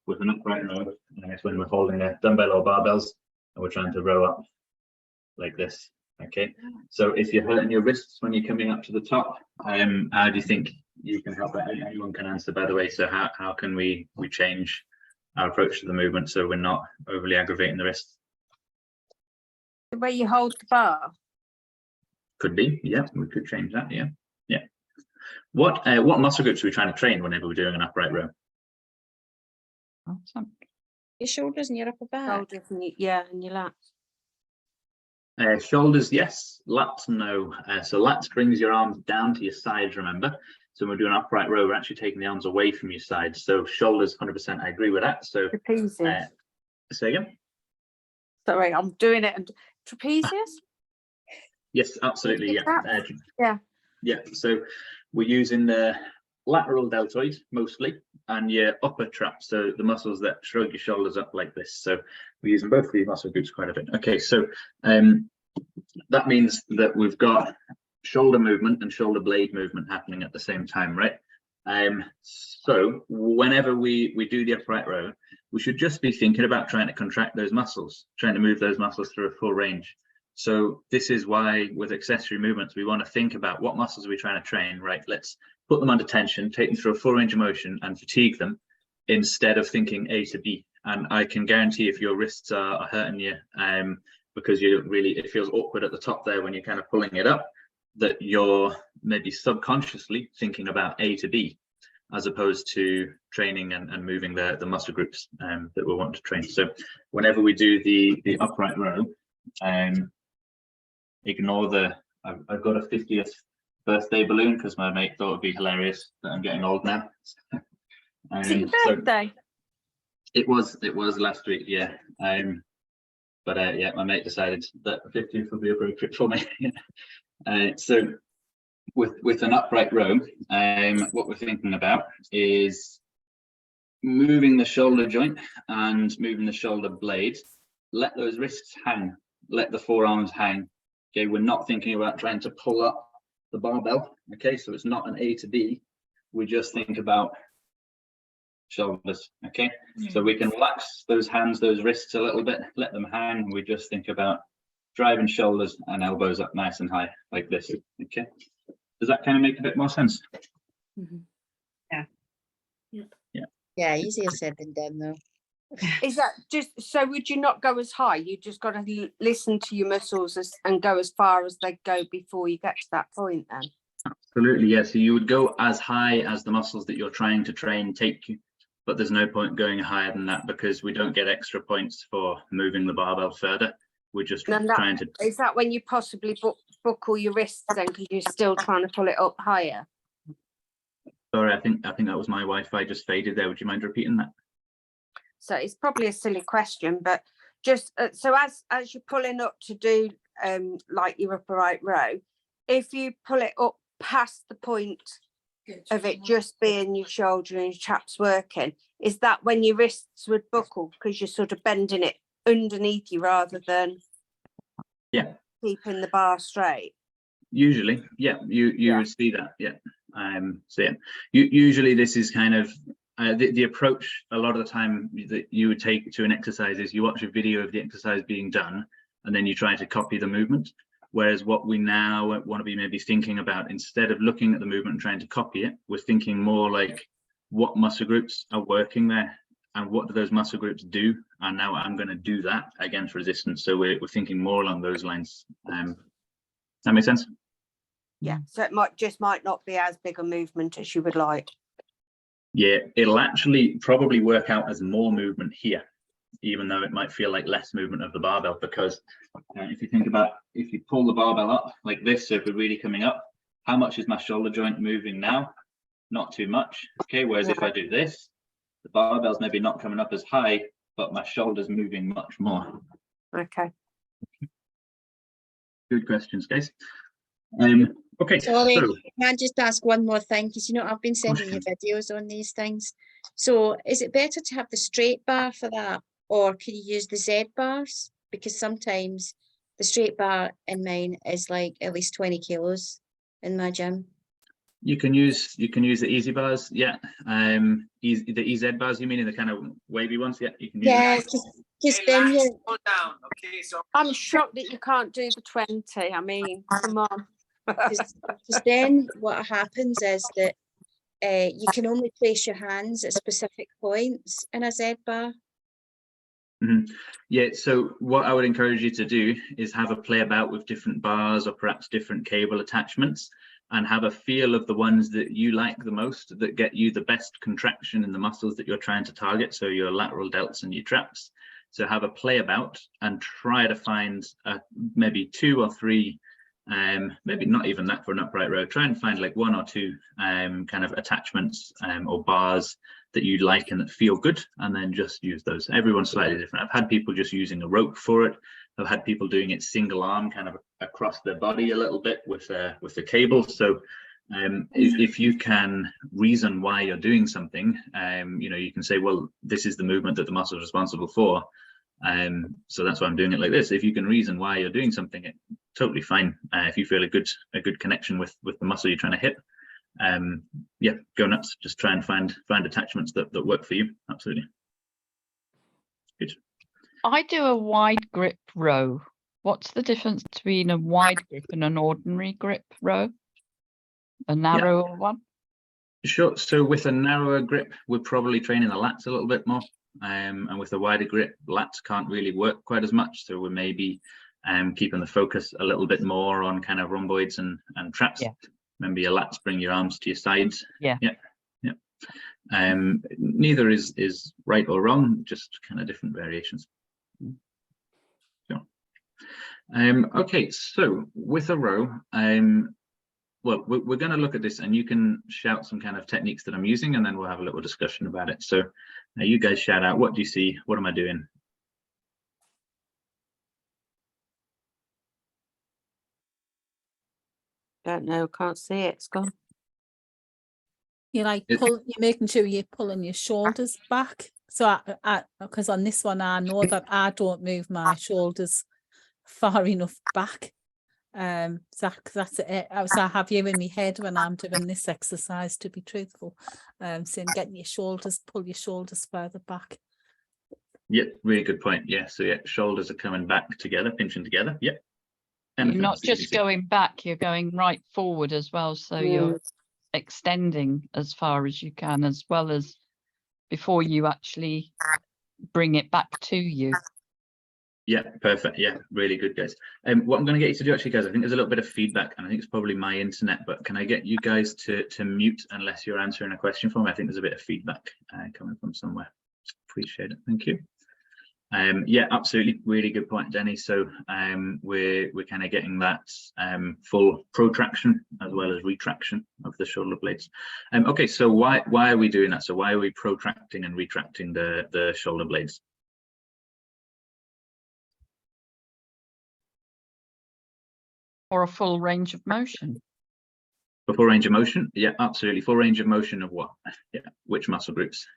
with an upright row, it's when we're holding a dumbbell or barbells and we're trying to row up like this. Okay, so if you're hurting your wrists when you're coming up to the top, how do you think you can help that? Anyone can answer, by the way. So how can we change our approach to the movement so we're not overly aggravating the wrists? The way you hold the bar. Could be, yeah, we could change that, yeah. Yeah. What muscle groups are we trying to train whenever we're doing an upright row? Awesome. Your shoulders and your upper back. Shoulders and yeah, and your lats. Shoulders, yes. Lats, no. So lats brings your arms down to your sides, remember? So when we're doing an upright row, we're actually taking the arms away from your sides. So shoulders, 100%, I agree with that. So Trapezius. Say again? Sorry, I'm doing it. And trapezius? Yes, absolutely, yeah. Yeah. Yeah, so we're using the lateral deltoid mostly and your upper trap, so the muscles that shrug your shoulders up like this. So we're using both of these muscle groups quite a bit. Okay, so that means that we've got shoulder movement and shoulder blade movement happening at the same time, right? So whenever we do the upright row, we should just be thinking about trying to contract those muscles, trying to move those muscles through a full range. So this is why with accessory movements, we want to think about what muscles are we trying to train, right? Let's put them under tension, take them through a full range of motion and fatigue them instead of thinking A to B. And I can guarantee if your wrists are hurting you because you really, it feels awkward at the top there when you're kind of pulling it up, that you're maybe subconsciously thinking about A to B as opposed to training and moving the muscle groups that we want to train. So whenever we do the upright row, ignore the I've got a 50th birthday balloon because my mate thought it'd be hilarious that I'm getting old now. Is it your So birthday? it was last week, yeah. But yeah, my mate decided that 50th would be appropriate for me. So with an upright row, what we're thinking about is moving the shoulder joint and moving the shoulder blade. Let those wrists hang, let the forearms hang. Okay, we're not thinking about trying to pull up the barbell. Okay, so it's not an A to B. We just think about shoulders. Okay, so we can relax those hands, those wrists a little bit, let them hang. We just think about driving shoulders and elbows up nice and high like this. Okay, does that kind of make a bit more sense? Yeah, easier said than done though. Is that just so? Would you not go as high? You just got to listen to your muscles and go as far as they go before you get to that point. Then. Absolutely, yeah. So you would go as high as the muscles that you're trying to train take you, but there's no point going higher than that because we don't get extra points for moving the barbell further. We're just trying to. Is that when you possibly buckle your wrists then because you're still trying to pull it up higher? Sorry, I think that was my Wi-Fi just faded there. Would you mind repeating that? So it's probably a silly question, but just so as you're pulling up to do like your upright row, if you pull it up past the point of it just being your shoulder and your traps working, is that when your wrists would buckle because you're sort of bending it underneath you rather than keeping the bar straight? Usually, yeah, you would see that, yeah. So yeah, usually this is kind of the approach a lot of the time that you would take to an exercise is you watch a video of the exercise being done and then you try to copy the movement. Whereas what we now want to be maybe thinking about, instead of looking at the movement and trying to copy it, we're thinking more like what muscle groups are working there and what do those muscle groups do, and now I'm going to do that against resistance. So we're thinking more along those lines. That makes sense? Yeah, so it might not be as big a movement as you would like. Yeah, it'll actually probably work out as more movement here, even though it might feel like less movement of the barbell, because if you think about, if you pull the barbell up like this, so if we're really coming up, how much is my shoulder joint moving now? Not too much. Okay, whereas if I do this, the barbell's maybe not coming up as high, but my shoulder's moving much more. Okay. Good questions, guys. Okay, Sorry, so can I just ask one more thing? Because you know I've been sending you videos on these things. So is it better to have the straight bar for that, or can you use the Z bars? Because sometimes the straight bar in mine is like at least 20 kilos in my gym. you can use the easy bars, yeah. The EZ bars, you mean, in the kind of wavy ones? Yeah, you can use Yeah, it. because then you. I'm shocked that you can't do the 20. I mean, come on. Because then what happens is that you can only place your hands at specific points in a Z bar. Yeah, so what I would encourage you to do is have a play about with different bars or perhaps different cable attachments, and have a feel of the ones that you like the most, that get you the best contraction in the muscles that you're trying to target, so your lateral delts and your traps. So have a play about and try to find maybe 2 or 3, maybe not even that for an upright row. Try and find like 1 or 2 kind of attachments or bars that you like and that feel good, and then just use those. Everyone's slightly different. I've had people just using a rope for it. I've had people doing it single arm, kind of across their body a little bit with the cable. So if you can reason why you're doing something, you know, you can say, well, this is the movement that the muscle is responsible for. So that's why I'm doing it like this. If you can reason why you're doing something, it's totally fine. If you feel a good connection with the muscle you're trying to hit, yeah, go nuts. Just try and find attachments that work for you. Absolutely. Good. I do a wide grip row. What's the difference between a wide grip and an ordinary grip row? A narrower one? Sure. So with a narrower grip, we're probably training the lats a little bit more. And with a wider grip, lats can't really work quite as much. So we may be keeping the focus a little bit more on kind of rhomboids and traps. Yeah. Remember, your lats bring your arms to your sides. Yeah. Neither is right or wrong, just kind of different variations. Sure. Okay, so with a row, well, we're going to look at this, and you can shout some kind of techniques that I'm using, and then we'll have a little discussion about it. So now you guys shout out, what do you see? What am I doing? Don't know, can't see it, it's gone. You like It- you're making sure you're pulling your shoulders back. So because on this one, I know that I don't move my shoulders far enough back. So that's it. So I have you in my head when I'm doing this exercise, to be truthful. Saying getting your shoulders, pull your shoulders further back. Yep, really good point. Yeah, so yeah, shoulders are coming back together, pinching together. Yep. You're Anything not else that you can just see? going back, you're going right forward as well. So you're extending as far as you can, as well as before you actually bring it back to you. Yeah, perfect. Yeah, really good, guys. What I'm going to get you to do, actually, guys, I think there's a little bit of feedback, and I think it's probably my internet, but can I get you guys to mute unless you're answering a question for me? I think there's a bit of feedback coming from somewhere. Appreciate it. Thank you. Yeah, absolutely. Really good point, Denny. So we're kind of getting that full protraction as well as retraction of the shoulder blades. Okay, so why are we doing that? So why are we protracting and retracting the shoulder blades? Or a full range of motion. For full range of motion? Yeah, absolutely. Full range of motion of what? Yeah, which muscle groups?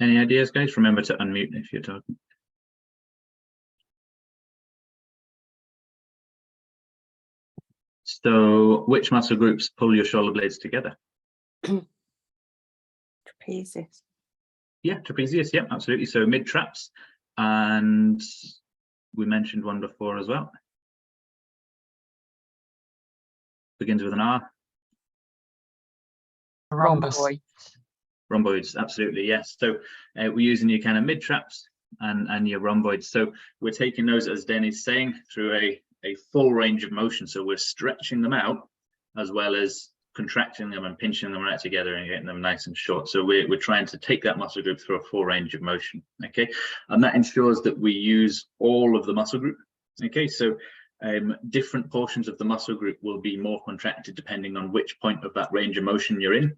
Any ideas, guys? Remember to unmute if you're talking. So which muscle groups pull your shoulder blades together? Trapezius. Yeah, trapezius. Yeah, absolutely. So mid traps, and we mentioned one before as well. Begins with an R. Rhombus. Rhomboid. Rhomboids, absolutely, yes. So we're using your kind of mid traps and your rhomboids. So we're taking those, as Denny's saying, through a full range of motion. So we're stretching them out as well as contracting them and pinching them right together and getting them nice and short. So we're trying to take that muscle group through a full range of motion. Okay, and that ensures that we use all of the muscle group. Okay, so different portions of the muscle group will be more contracted depending on which point of that range of motion you're in.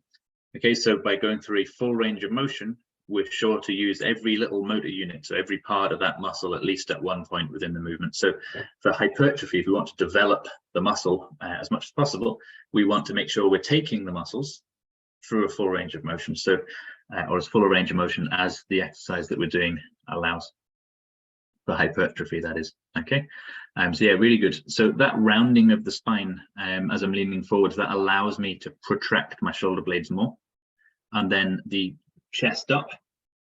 Okay, so by going through a full range of motion, we're sure to use every little motor unit, so every part of that muscle at least at one point within the movement. So for hypertrophy, if we want to develop the muscle as much as possible, we want to make sure we're taking the muscles through a full range of motion, so or as full a range of motion as the exercise that we're doing allows. For hypertrophy, that is. Okay, so yeah, really good. So that rounding of the spine as I'm leaning forwards, that allows me to protract my shoulder blades more. And then the chest up.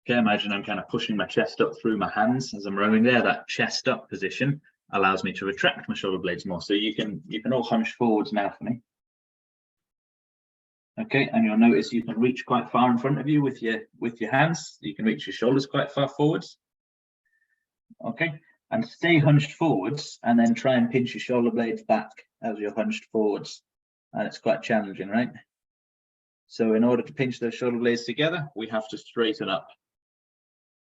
Okay, imagine I'm kind of pushing my chest up through my hands as I'm rowing there. That chest up position allows me to retract my shoulder blades more. So you can all hunch forwards now for me. Okay, and you'll notice you can reach quite far in front of you with your hands. You can reach your shoulders quite far forwards. Okay, and stay hunched forwards and then try and pinch your shoulder blades back as you're hunched forwards. And it's quite challenging, right? So in order to pinch those shoulder blades together, we have to straighten up.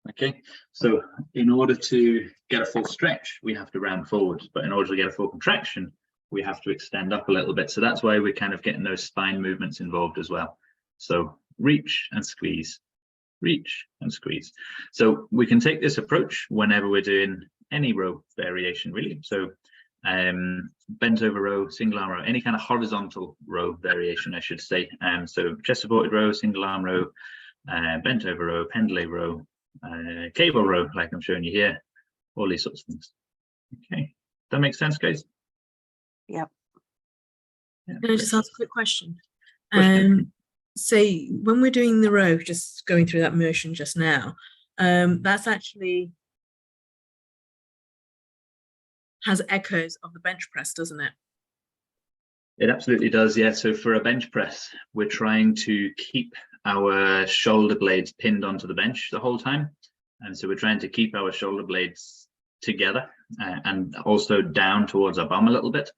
Okay, so in order to get a full stretch, we have to round forward, but in order to get a full contraction, we have to extend up a little bit. So that's why we're kind of getting those spine movements involved as well. So reach and squeeze, reach and squeeze. So we can take this approach whenever we're doing any row variation, really. So bent over row, single arm row, any kind of horizontal row variation, I should say. So chest supported row, single arm row, bent over row, pendlay row, cable row, like I'm showing you here, all these sorts of things. Okay, that makes sense, guys? Yep. Yeah, Can I just ask a quick question? Question. Say when we're doing the row, just going through that motion just now, that's actually has echoes of the bench press, doesn't it? It absolutely does, yeah. So for a bench press, we're trying to keep our shoulder blades pinned onto the bench the whole time. And so we're trying to keep our shoulder blades together and also down towards our bum a little bit.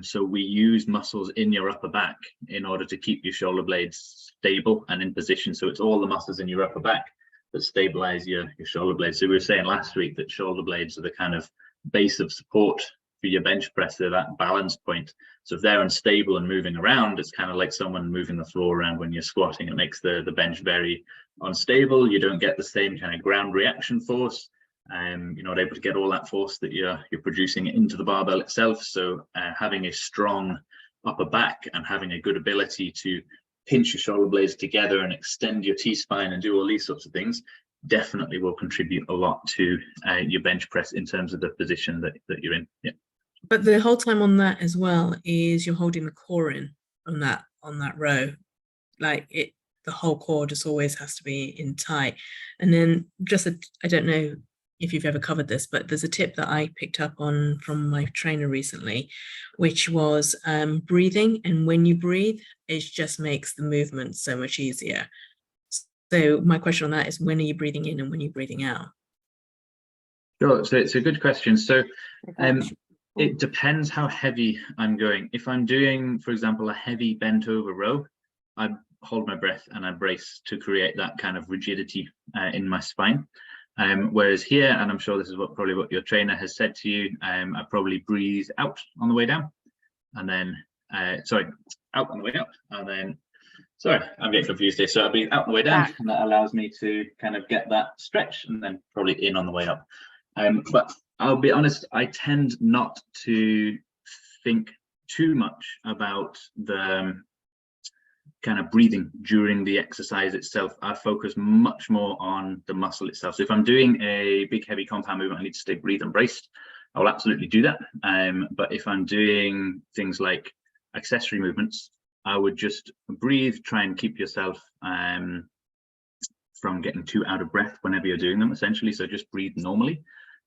So we use muscles in your upper back in order to keep your shoulder blades stable and in position. So it's all the muscles in your upper back that stabilize your shoulder blades. So we were saying last week that shoulder blades are the kind of base of support for your bench press. They're that balance point. So if they're unstable and moving around, it's kind of like someone moving the floor around when you're squatting. It makes the bench very unstable. You don't get the same kind of ground reaction force. You're not able to get all that force that you're producing into the barbell itself. So having a strong upper back and having a good ability to pinch your shoulder blades together and extend your T-spine and do all these sorts of things definitely will contribute a lot to your bench press in terms of the position that you're in. Yeah. But the whole time on that as well is you're holding the core in on that row. Like the whole core just always has to be in tight. And then I don't know if you've ever covered this, but there's a tip that I picked up on from my trainer recently, which was breathing. And when you breathe, it just makes the movement so much easier. So my question on that is, when are you breathing in and when are you breathing out? Sure, so it's a good question. So it depends how heavy I'm going. If I'm doing, for example, a heavy bent over row, I hold my breath and I brace to create that kind of rigidity in my spine. Whereas here, and I'm sure this is probably what your trainer has said to you, I probably breathe out on the way down, and then out on the way up, and then I'm getting confused here. So I'll breathe out on the way down, and that allows me to kind of get that stretch, and then probably in on the way up. But I'll be honest, I tend not to think too much about the kind of breathing during the exercise itself. I focus much more on the muscle itself. So if I'm doing a big heavy compound movement, I need to stay breathe and braced, I will absolutely do that. But if I'm doing things like accessory movements, I would just breathe, try and keep yourself from getting too out of breath whenever you're doing them, essentially. So just breathe normally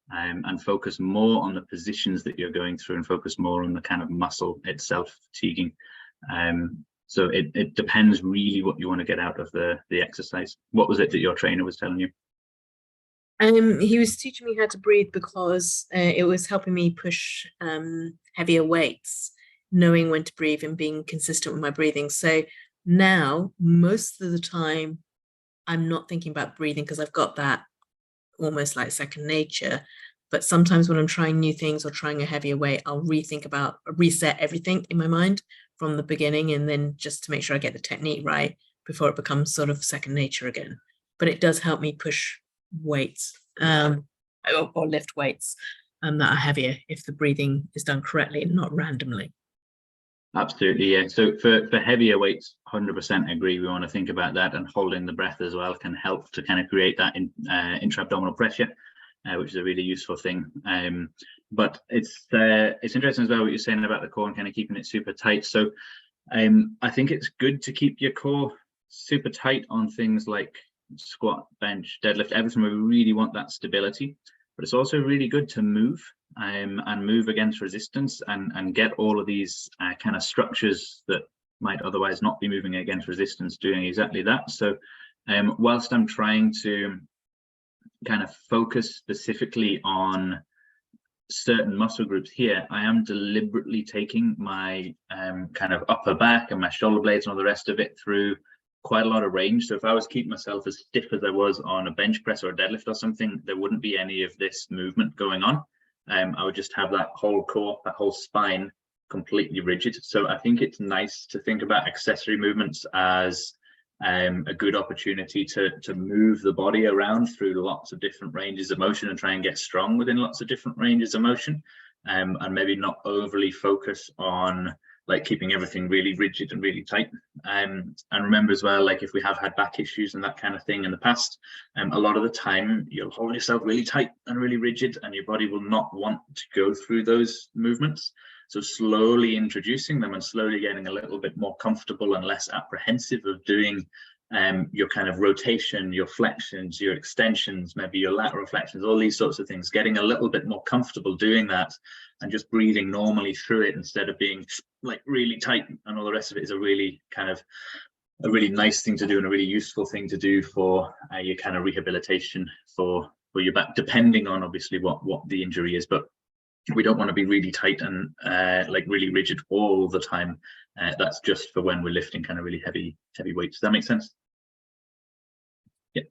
and focus more on the positions that you're going through and focus more on the kind of muscle itself fatiguing. So it depends really what you want to get out of the exercise. What was it that your trainer was telling you? He was teaching me how to breathe because it was helping me push heavier weights, knowing when to breathe and being consistent with my breathing. So now, most of the time, I'm not thinking about breathing because I've got that almost like second nature. But sometimes when I'm trying new things or trying a heavier weight, I'll reset everything in my mind from the beginning, and then just to make sure I get the technique right before it becomes sort of second nature again. But it does help me push weights or lift weights that are heavier if the breathing is done correctly and not randomly. Absolutely, yeah. So for heavier weights, 100% agree. We want to think about that, and holding the breath as well can help to kind of create that intra-abdominal pressure, which is a really useful thing. But it's interesting as well what you're saying about the core and kind of keeping it super tight. So I think it's good to keep your core super tight on things like squat, bench, deadlift, everything where we really want that stability. But it's also really good to move and move against resistance and get all of these kind of structures that might otherwise not be moving against resistance doing exactly that. So whilst I'm trying to kind of focus specifically on certain muscle groups here, I am deliberately taking my kind of upper back and my shoulder blades and all the rest of it through quite a lot of range. So if I was keeping myself as stiff as I was on a bench press or a deadlift or something, there wouldn't be any of this movement going on. I would just have that whole core, that whole spine completely rigid. So I think it's nice to think about accessory movements as a good opportunity to move the body around through lots of different ranges of motion and try and get strong within lots of different ranges of motion, and maybe not overly focus on like keeping everything really rigid and really tight. And remember as well, like if we have had back issues and that kind of thing in the past, a lot of the time you'll hold yourself really tight and really rigid and your body will not want to go through those movements. So slowly introducing them and slowly getting a little bit more comfortable and less apprehensive of doing your kind of rotation, your flexions, your extensions, maybe your lateral flexions, all these sorts of things, getting a little bit more comfortable doing that and just breathing normally through it instead of being like really tight and all the rest of it is a really nice thing to do and a really useful thing to do for your kind of rehabilitation for your back, depending on obviously what the injury is. But we don't want to be really tight and like really rigid all the time. That's just for when we're lifting kind of really heavy weights. Does that make sense? Yeah,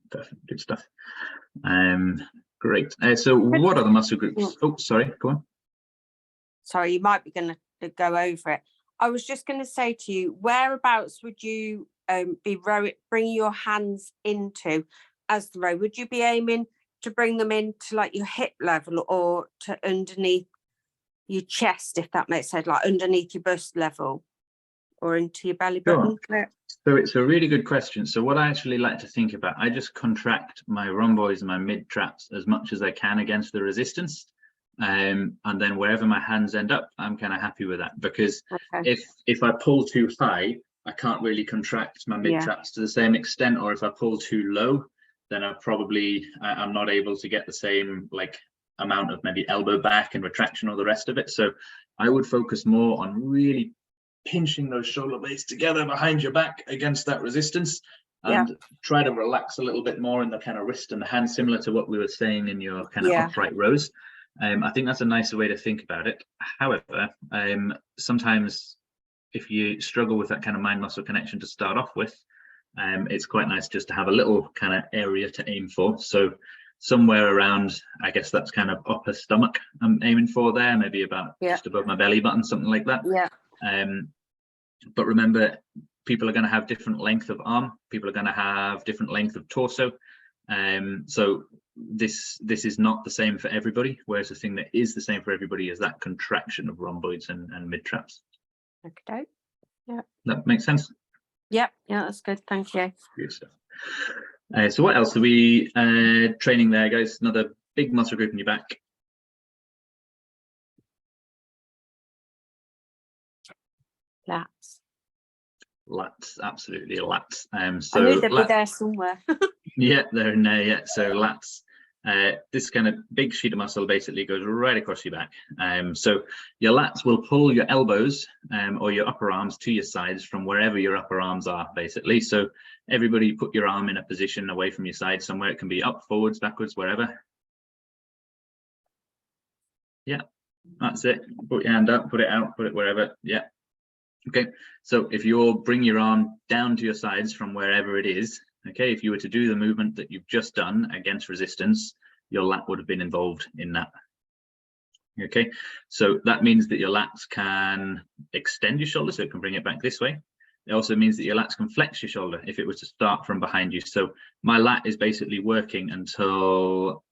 perfect, good stuff. Great. So what other muscle groups? Oh, sorry, go on. Sorry, you might be going to go over it. I was just going to say to you, whereabouts would you be bringing your hands into as the row? Would you be aiming to bring them into like your hip level or to underneath your chest, if that makes sense, like underneath your bust level or into your belly button? Sure. So it's a really good question. So what I actually like to think about, I just contract my rhomboids and my mid traps as much as I can against the resistance. And then wherever my hands end up, I'm kind of happy with that, because if I pull too high, I can't really contract my mid traps to the same extent, or if I pull too low, then I'm not able to get the same like amount of maybe elbow back and retraction or the rest of it. So I would focus more on really pinching those shoulder blades together behind your back against that resistance, and try to relax a little bit more in the kind of wrist and the hand, similar to what we were saying in your kind of upright rows. I think that's a nicer way to think about it. However, sometimes if you struggle with that kind of mind muscle connection to start off with, it's quite nice just to have a little kind of area to aim for. So somewhere around, I guess that's kind of upper stomach I'm aiming for there, maybe about just above my belly button, something like that. But remember, people are going to have different length of arm, people are going to have different length of torso. So this is not the same for everybody, whereas the thing that is the same for everybody is that contraction of rhomboids and mid traps. Okay. Yeah. That makes sense. Yeah, that's good. Thank you. Good stuff. So what else are we training there, guys? Another big muscle group in your back. Lats, absolutely, lats. So I knew they'd be there somewhere. Yeah, they're in there. Yeah, so lats. This kind of big sheet of muscle basically goes right across your back. So your lats will pull your elbows or your upper arms to your sides from wherever your upper arms are, basically. So everybody put your arm in a position away from your side somewhere. It can be up, forwards, backwards, wherever. Yeah, that's it. Put your hand up, put it out, put it wherever. Yeah. Okay, so if you bring your arm down to your sides from wherever it is, okay, if you were to do the movement that you've just done against resistance, your lat would have been involved in that. Okay, so that means that your lats can extend your shoulder, so it can bring it back this way. It also means that your lats can flex your shoulder if it was to start from behind you. So my lat is basically working until,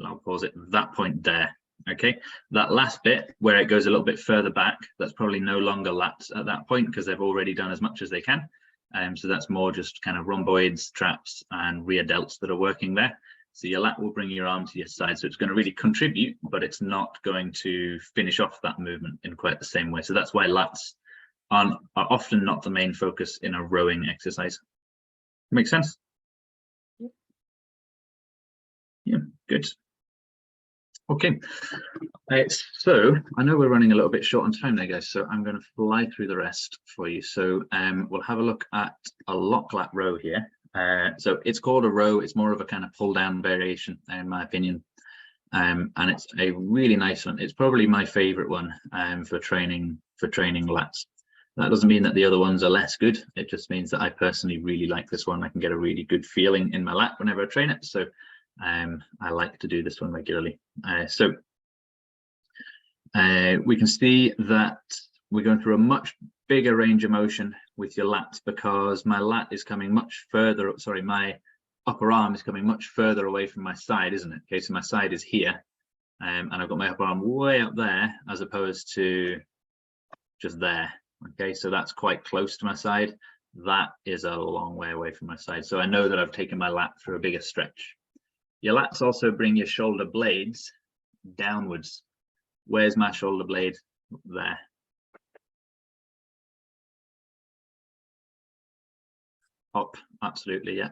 I'll pause it, that point there. Okay, that last bit where it goes a little bit further back, that's probably no longer lats at that point because they've already done as much as they can. So that's more just kind of rhomboids, traps, and rear delts that are working there. So your lat will bring your arm to your side. So it's going to really contribute, but it's not going to finish off that movement in quite the same way. So that's why lats are often not the main focus in a rowing exercise. Make sense? Yeah, good. Okay, so I know we're running a little bit short on time there, guys, so I'm going to fly through the rest for you. So we'll have a look at a lock lat row here. So it's called a row. It's more of a kind of pull down variation, in my opinion, and it's a really nice one. It's probably my favorite one for training lats. That doesn't mean that the other ones are less good. It just means that I personally really like this one. I can get a really good feeling in my lat whenever I train it. So I like to do this one regularly. So we can see that we're going through a much bigger range of motion with your lats because my lat is coming much further, sorry, my upper arm is coming much further away from my side, isn't it? Okay, so my side is here and I've got my upper arm way up there as opposed to just there. Okay, so that's quite close to my side. That is a long way away from my side. So I know that I've taken my lat through a bigger stretch. Your lats also bring your shoulder blades downwards. Where's my shoulder blade? There. Up, absolutely, yeah.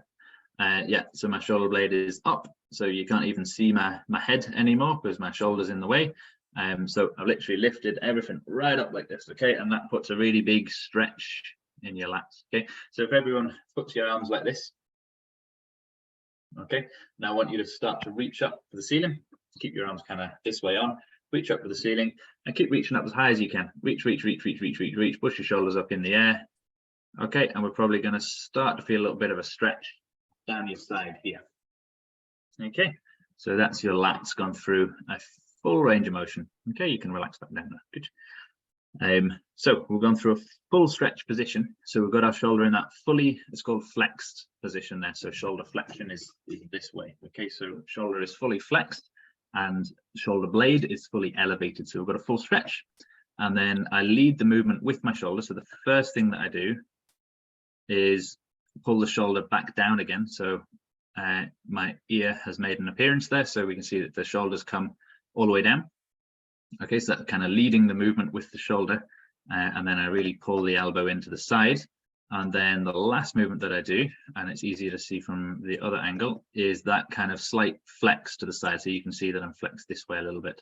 Yeah, so my shoulder blade is up, so you can't even see my head anymore because my shoulder's in the way. So I've literally lifted everything right up like this, okay? And that puts a really big stretch in your lats, okay? So if everyone puts your arms like this, Okay, now I want you to start to reach up for the ceiling. Keep your arms kind of this way on, reach up for the ceiling and keep reaching up as high as you can. Reach, reach, reach, reach, reach, reach, reach, push your shoulders up in the air. Okay, and we're probably going to start to feel a little bit of a stretch down your side here. Okay, so that's your lats gone through a full range of motion. Okay, you can relax back down. Good. So we've gone through a full stretch position. So we've got our shoulder in that fully, it's called flexed position there. So shoulder flexion is this way. Okay, so shoulder is fully flexed and shoulder blade is fully elevated. So we've got a full stretch. And then I lead the movement with my shoulder. So the first thing that I do is pull the shoulder back down again. So my ear has made an appearance there. So we can see that the shoulders come all the way down. Okay, so that's kind of leading the movement with the shoulder, and then I really pull the elbow into the side. And then the last movement that I do, and it's easier to see from the other angle, is that kind of slight flex to the side. So you can see that I'm flexed this way a little bit.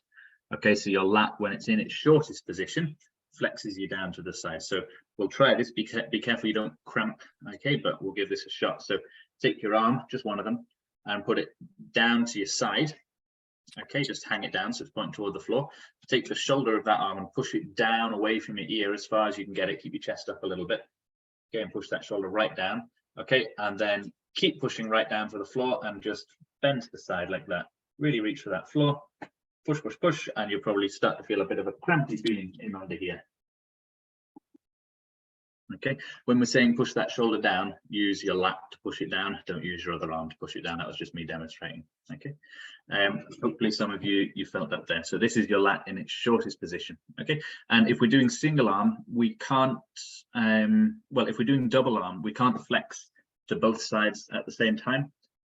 Okay, so your lat, when it's in its shortest position, flexes you down to the side. So we'll try this, be careful you don't cramp, okay, but we'll give this a shot. So take your arm, just one of them, and put it down to your side. Okay, just hang it down so it's pointing toward the floor. Take the shoulder of that arm and push it down away from your ear as far as you can get it. Keep your chest up a little bit. Okay, and push that shoulder right down. Okay, and then keep pushing right down for the floor and just bend to the side like that. Really reach for that floor. Push, push, push, and you'll probably start to feel a bit of a crampy feeling in under here. Okay, when we're saying push that shoulder down, use your lat to push it down. Don't use your other arm to push it down. That was just me demonstrating. Okay, hopefully some of you felt that there. So this is your lat in its shortest position. Okay, and if we're doing single arm, we can't. Well, if we're doing double arm, we can't flex to both sides at the same time.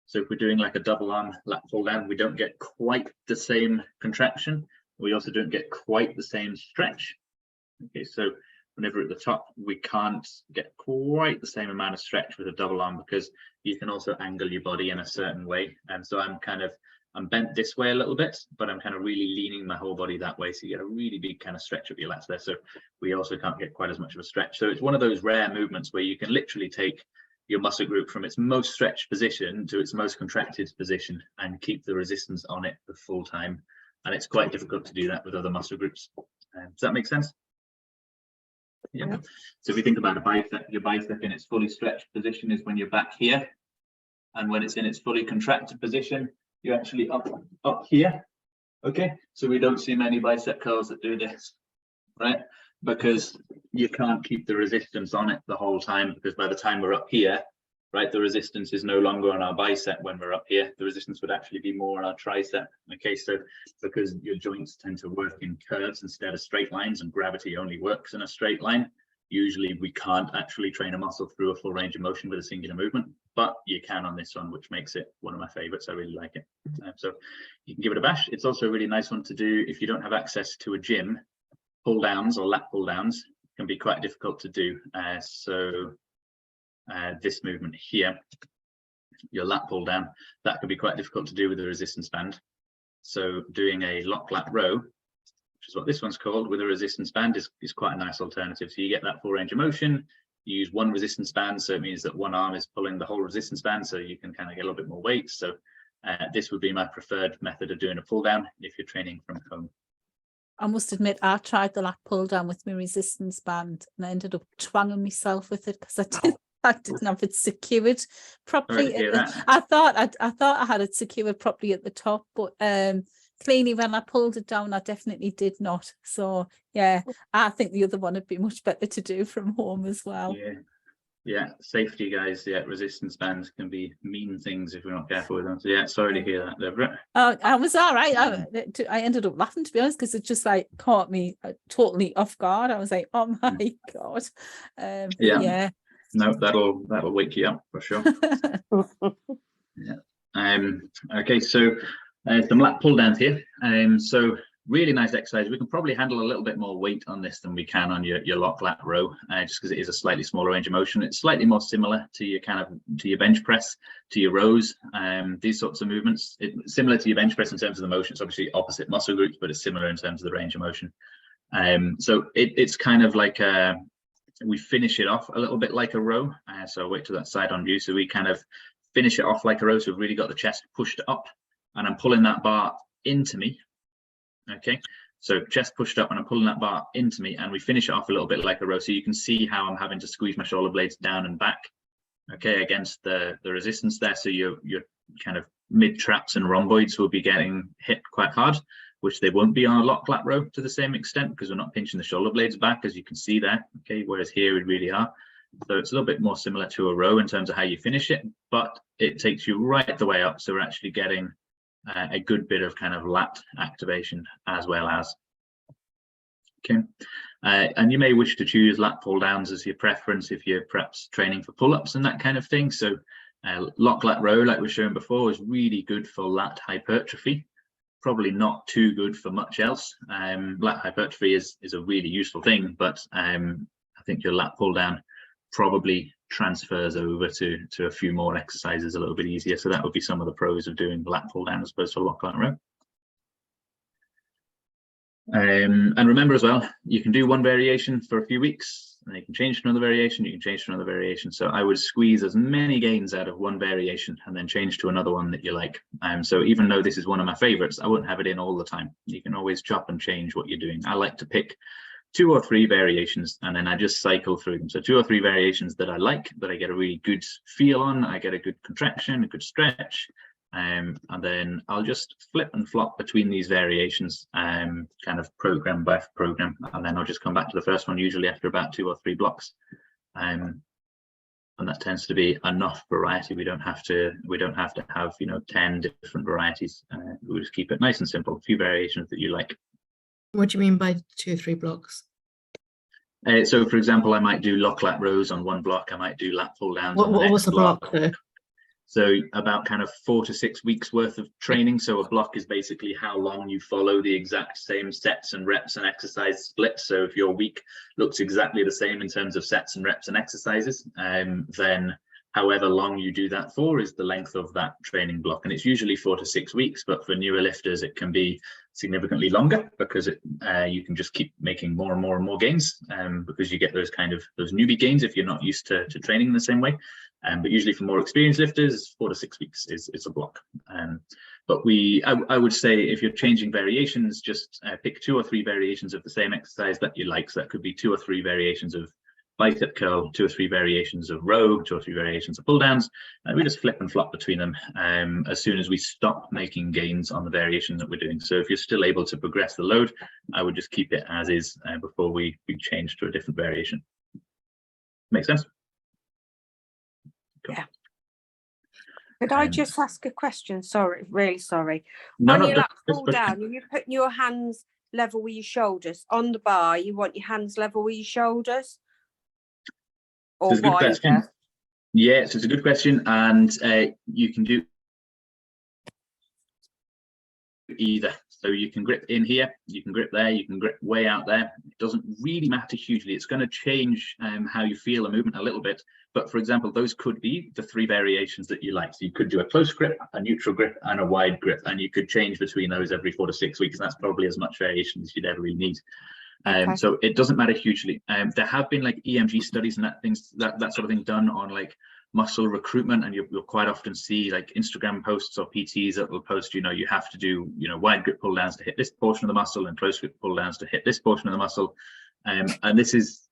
So if we're doing like a double arm lat pull down, we don't get quite the same contraction. We also don't get quite the same stretch. Okay, so whenever at the top, we can't get quite the same amount of stretch with a double arm because you can also angle your body in a certain way. And so I'm bent this way a little bit, but I'm kind of really leaning my whole body that way. So you get a really big kind of stretch of your lats there. So we also can't get quite as much of a stretch. So it's one of those rare movements where you can literally take your muscle group from its most stretched position to its most contracted position and keep the resistance on it the full time. And it's quite difficult to do that with other muscle groups. Does that make sense? Yeah. So if you think about a bicep, your bicep in its fully stretched position is when you're back here, and when it's in its fully contracted position, you're actually up here. Okay, so we don't see many bicep curls that do this, right? Because you can't keep the resistance on it the whole time, because by the time we're up here, right, the resistance is no longer on our bicep when we're up here. The resistance would actually be more on our tricep. Okay, so because your joints tend to work in curves instead of straight lines, and gravity only works in a straight line, usually we can't actually train a muscle through a full range of motion with a singular movement, but you can on this one, which makes it one of my favorites. I really like it. So you can give it a bash. It's also a really nice one to do if you don't have access to a gym. Pull downs or lat pull downs can be quite difficult to do. This movement here, your lat pull down, that can be quite difficult to do with a resistance band. So doing a lock lat row, which is what this one's called, with a resistance band is quite a nice alternative. So you get that full range of motion. You use one resistance band, so it means that one arm is pulling the whole resistance band, so you can kind of get a little bit more weight. So this would be my preferred method of doing a pull down if you're training from home. I must admit, I tried the lat pull down with my resistance band and I ended up twanging myself with it because I didn't have it secured properly. I thought I had it secured properly at the top, but clearly when I pulled it down, I definitely did not. So yeah, I think the other one would be much better to do from home as well. Yeah, safety guys. Yeah, resistance bands can be mean things if we're not careful with them. So yeah, sorry to hear that, Deborah. Oh, I was all right. I ended up laughing, to be honest, because it just like caught me totally off guard. I was like, oh my God. Yeah. No, that'll wake you up for sure. Yeah. Okay, so some lat pull downs here. So really nice exercise. We can probably handle a little bit more weight on this than we can on your lock lat row, just because it is a slightly smaller range of motion. It's slightly more similar to your bench press, to your rows, these sorts of movements. It's similar to your bench press in terms of the motion. It's obviously opposite muscle groups, but it's similar in terms of the range of motion. So it's kind of like we finish it off a little bit like a row. So I'll wait till that side on view. So we kind of finish it off like a row. So we've really got the chest pushed up, and I'm pulling that bar into me. Okay, so chest pushed up and I'm pulling that bar into me, and we finish it off a little bit like a row. So you can see how I'm having to squeeze my shoulder blades down and back, okay, against the resistance there. So your kind of mid traps and rhomboids will be getting hit quite hard, which they won't be on a lock lat row to the same extent, because we're not pinching the shoulder blades back, as you can see there. Okay, whereas here we really are. So it's a little bit more similar to a row in terms of how you finish it, but it takes you right the way up. So we're actually getting a good bit of kind of lat activation as well as. Okay, and you may wish to choose lat pull downs as your preference if you're perhaps training for pull-ups and that kind of thing. So lock lat row, like we showed before, is really good for lat hypertrophy. Probably not too good for much else. Lat hypertrophy is a really useful thing, but I think your lat pull down probably transfers over to a few more exercises a little bit easier. So that would be some of the pros of doing lat pull down as opposed to lock lat row. And remember as well, you can do one variation for a few weeks, and you can change to another variation, you can change to another variation. So I would squeeze as many gains out of one variation and then change to another one that you like. So even though this is one of my favorites, I wouldn't have it in all the time. You can always chop and change what you're doing. I like to pick 2 or 3 variations, and then I just cycle through them. So 2 or 3 variations that I like, that I get a really good feel on, I get a good contraction, a good stretch, and then I'll just flip and flop between these variations, kind of program by program, and then I'll just come back to the first one, usually after about 2 or 3 blocks. And that tends to be enough variety. We don't have to have 10 different varieties. We'll just keep it nice and simple, a few variations that you like. What do you mean by 2 or 3 blocks? So for example, I might do lock lat rows on one block, I might do lat pull downs on the next What's a block though? So about kind of 4 to 6 weeks worth of training. So a block is basically how long you follow the exact same sets and reps and exercise split. So if your week looks exactly the same in terms of sets and reps and exercises, then however long you do that for is the length of that training block. And it's usually 4 to 6 weeks, but for newer lifters, it can be significantly longer, because you can just keep making more and more and more gains, because you get those newbie gains if you're not used to training in the same way. But usually for more experienced lifters, 4 to 6 weeks is a block. But I would say if you're changing variations, just pick 2 or 3 variations of the same exercise that you like. So that could be 2 or 3 variations of bicep curl, 2 or 3 variations of row, 2 or 3 variations of pull downs, and we just flip and flop between them as soon as we stop making gains on the variation that we're doing. So if you're still able to progress the load, I would just keep it as is before we change to a different variation. Make sense? Cool. Yeah. Could I just ask a question? Sorry, really sorry. No, On no, your lat just pull down, are you putting your hands level with your shoulders? On the bar, you want your hands level with your shoulders? Or it's a good question. wider? Yes, it's a good question, and you can do either. So you can grip in here, you can grip there, you can grip way out there. It doesn't really matter hugely. It's going to change how you feel a movement a little bit. But for example, those could be the 3 variations that you like. So you could do a close grip, a neutral grip, and a wide grip, and you could change between those every 4 to 6 weeks. And that's probably as much variation as you'd ever really need. Okay. So it doesn't matter hugely. There have been like EMG studies and that sort of thing done on like muscle recruitment, and you'll quite often see like Instagram posts or PTs that will post, you have to do wide grip pull downs to hit this portion of the muscle and close grip pull downs to hit this portion of the muscle. And this is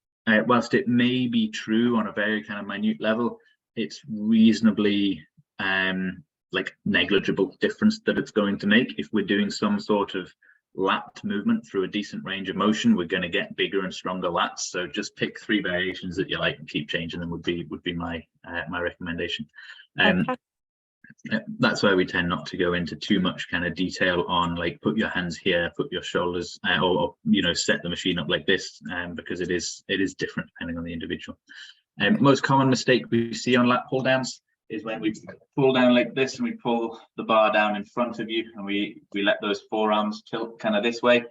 whilst it may be true on a very kind of minute level, it's reasonably like negligible difference that it's going to make. If we're doing some sort of lat movement through a decent range of motion, we're going to get bigger and stronger lats. So just pick 3 variations that you like and keep changing them would be my my recommendation. Okay. That's why we tend not to go into too much kind of detail on like put your hands here, put your shoulders, or set the machine up like this, because it is different depending on the individual. Most common mistake we see on lat pull downs is when we pull down like this and we pull the bar down in front of you, and we let those forearms tilt kind of this way.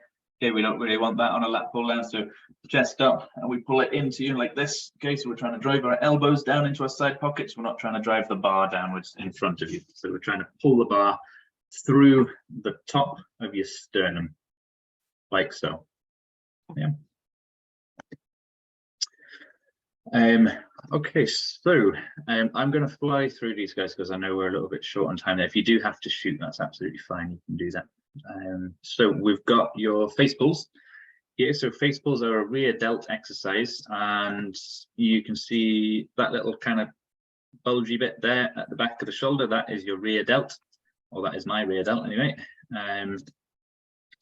Okay, we don't really want that on a lat pull down. So chest up and we pull it into you like this. Okay, so we're trying to drive our elbows down into our side pockets. We're not trying to drive the bar downwards in front of you. So we're trying to pull the bar through the top of your sternum, like so. Yeah. Okay, so I'm going to fly through these guys because I know we're a little bit short on time there. If you do have to shoot, that's absolutely fine. You can do that. So we've got your face pulls here. So face pulls are a rear delt exercise, and you can see that little kind of bulgy bit there at the back of the shoulder. That is your rear delt, or that is my rear delt anyway.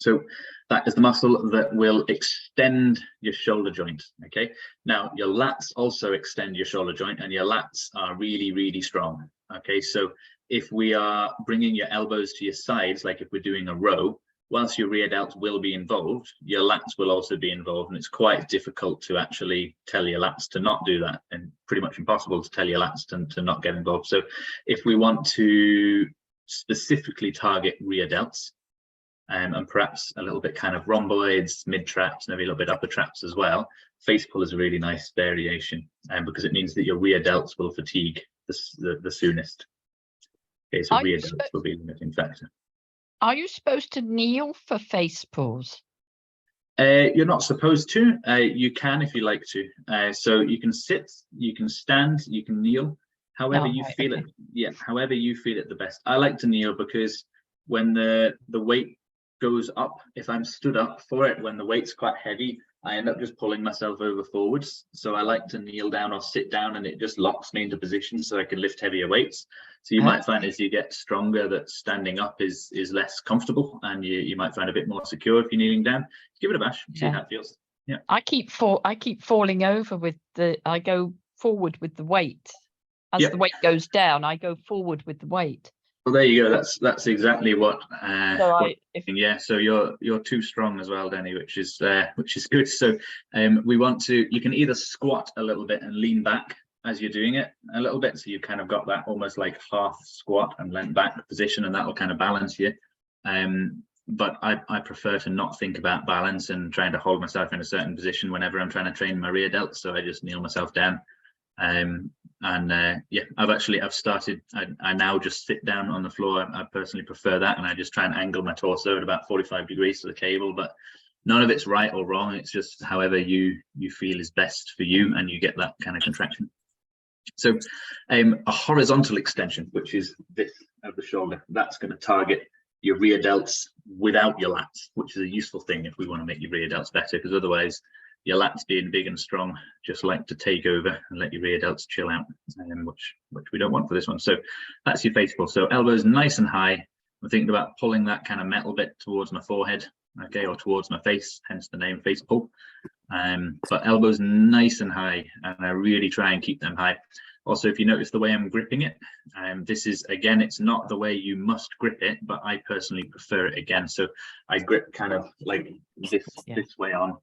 So that is the muscle that will extend your shoulder joint. Okay, now your lats also extend your shoulder joint, and your lats are really, really strong. Okay, so if we are bringing your elbows to your sides, like if we're doing a row, whilst your rear delts will be involved, your lats will also be involved, and it's quite difficult to actually tell your lats to not do that, and pretty much impossible to tell your lats to not get involved. So if we want to specifically target rear delts, and perhaps a little bit kind of rhomboids, mid traps, maybe a little bit upper traps as well, face pull is a really nice variation, because it means that your rear delts will fatigue the soonest. Okay, so rear delts will be the limiting factor. Are you supposed to kneel for face pulls? You're not supposed to. You can if you like to. So you can sit, you can stand, you can kneel, however you feel it. Yeah, however you feel it the best. I like to kneel because when the weight goes up, if I'm stood up for it, when the weight's quite heavy, I end up just pulling myself over forwards. So I like to kneel down or sit down, and it just locks me into position so I can lift heavier weights. So you might find as you get stronger that standing up is less comfortable, and you might find a bit more secure if you're kneeling down. Give it a bash, see how it feels. Yeah. I keep falling over with I go forward with the weight. As the weight goes down, I go forward with the weight. Well, there you go. That's exactly what. So you're too strong as well, Denny, which is good. So we want to. You can either squat a little bit and lean back as you're doing it a little bit, so you've kind of got that almost like half squat and lean back position, and that will kind of balance you. But I prefer to not think about balance and trying to hold myself in a certain position whenever I'm trying to train my rear delts. So I just kneel myself down. Yeah, I've started. I now just sit down on the floor. I personally prefer that, and I just try and angle my torso at about 45 degrees to the cable. But none of it's right or wrong. It's just however you feel is best for you, and you get that kind of contraction. So a horizontal extension, which is this of the shoulder, that's going to target your rear delts without your lats, which is a useful thing if we want to make your rear delts better, because otherwise your lats being big and strong just like to take over and let your rear delts chill out, which we don't want for this one. So that's your face pull. So elbows nice and high. I'm thinking about pulling that kind of metal bit towards my forehead, okay, or towards my face, hence the name face pull. But elbows nice and high, and I really try and keep them high. Also, if you notice the way I'm gripping it, this is, again, it's not the way you must grip it, but I personally prefer it again. So I grip kind of like this way on.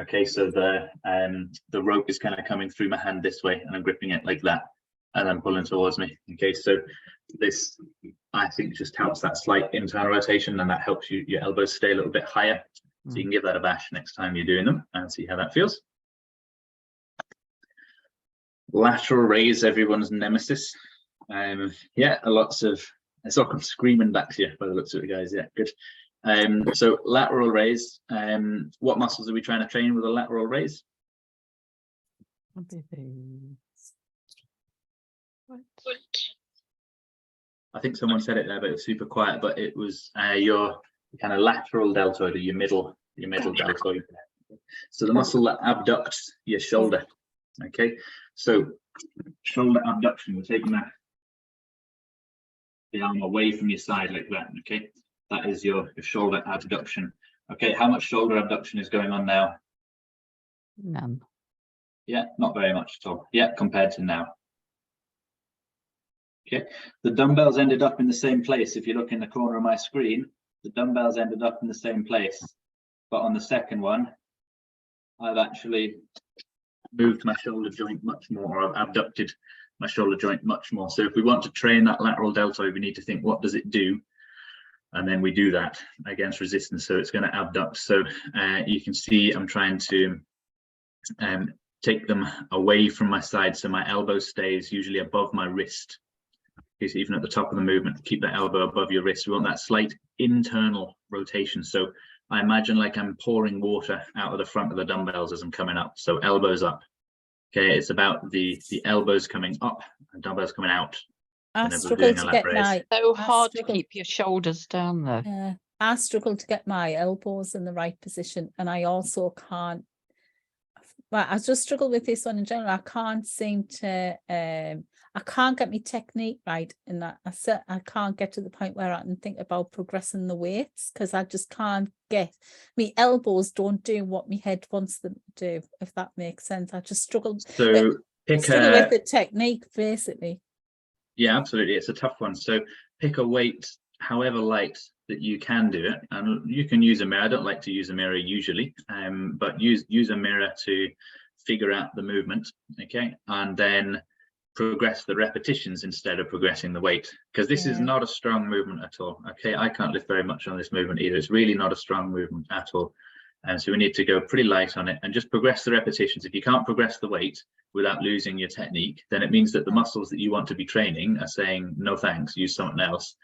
Okay, so the rope is kind of coming through my hand this way, and I'm gripping it like that, and I'm pulling towards me. Okay, so this, I think, just helps that slight internal rotation, and that helps your elbows stay a little bit higher. So you can give that a bash next time you're doing them and see how that feels. Lateral raise, everyone's nemesis. Yeah, lots of, it's all come screaming back to you by the looks of it, guys. Yeah, good. So lateral raise, what muscles are we trying to train with a lateral raise? I think someone said it there, but it was super quiet, but it was your kind of lateral deltoid, or your middle deltoid. So the muscle that abducts your shoulder. Okay, so shoulder abduction, we're taking the arm away from your side like that. Okay, that is your shoulder abduction. Okay, how much shoulder abduction is going on now? None. Yeah, not very much at all. Yeah, compared to now. Okay, the dumbbells ended up in the same place. If you look in the corner of my screen, the dumbbells ended up in the same place, but on the second one, I've actually moved my shoulder joint much more, or I've abducted my shoulder joint much more. So if we want to train that lateral deltoid, we need to think, what does it do? And then we do that against resistance. So it's going to abduct. So you can see I'm trying to take them away from my side, so my elbow stays usually above my wrist. Okay, so even at the top of the movement, keep that elbow above your wrist. We want that slight internal rotation. So I imagine like I'm pouring water out of the front of the dumbbells as I'm coming up. So elbows up. Okay, it's about the elbows coming up and dumbbells coming out. I whenever we're struggle doing a to lat get raise. my So I hard to struggle- keep your shoulders down though. I struggle to get my elbows in the right position, and I also can't. Well, I just struggle with this one in general. I can't seem to. I can't get my technique right, and I can't get to the point where I can think about progressing the weights because I just can't get. My elbows don't do what my head wants them to do. If that makes sense, I just struggle. So pick Struggle with a, the technique, basically. yeah, absolutely. It's a tough one. So pick a weight, however light that you can do it. And you can use a mirror. I don't like to use a mirror usually, but use a mirror to figure out the movement. Okay. And then progress the repetitions instead of progressing the weight, because this is Yeah. not a strong movement at all. Okay. I can't lift very much on this movement either. It's really not a strong movement at all. And so we need to go pretty light on it and just progress the repetitions. If you can't progress the weight without losing your technique, then it means that the muscles that you want to be training are saying, no thanks, use something else.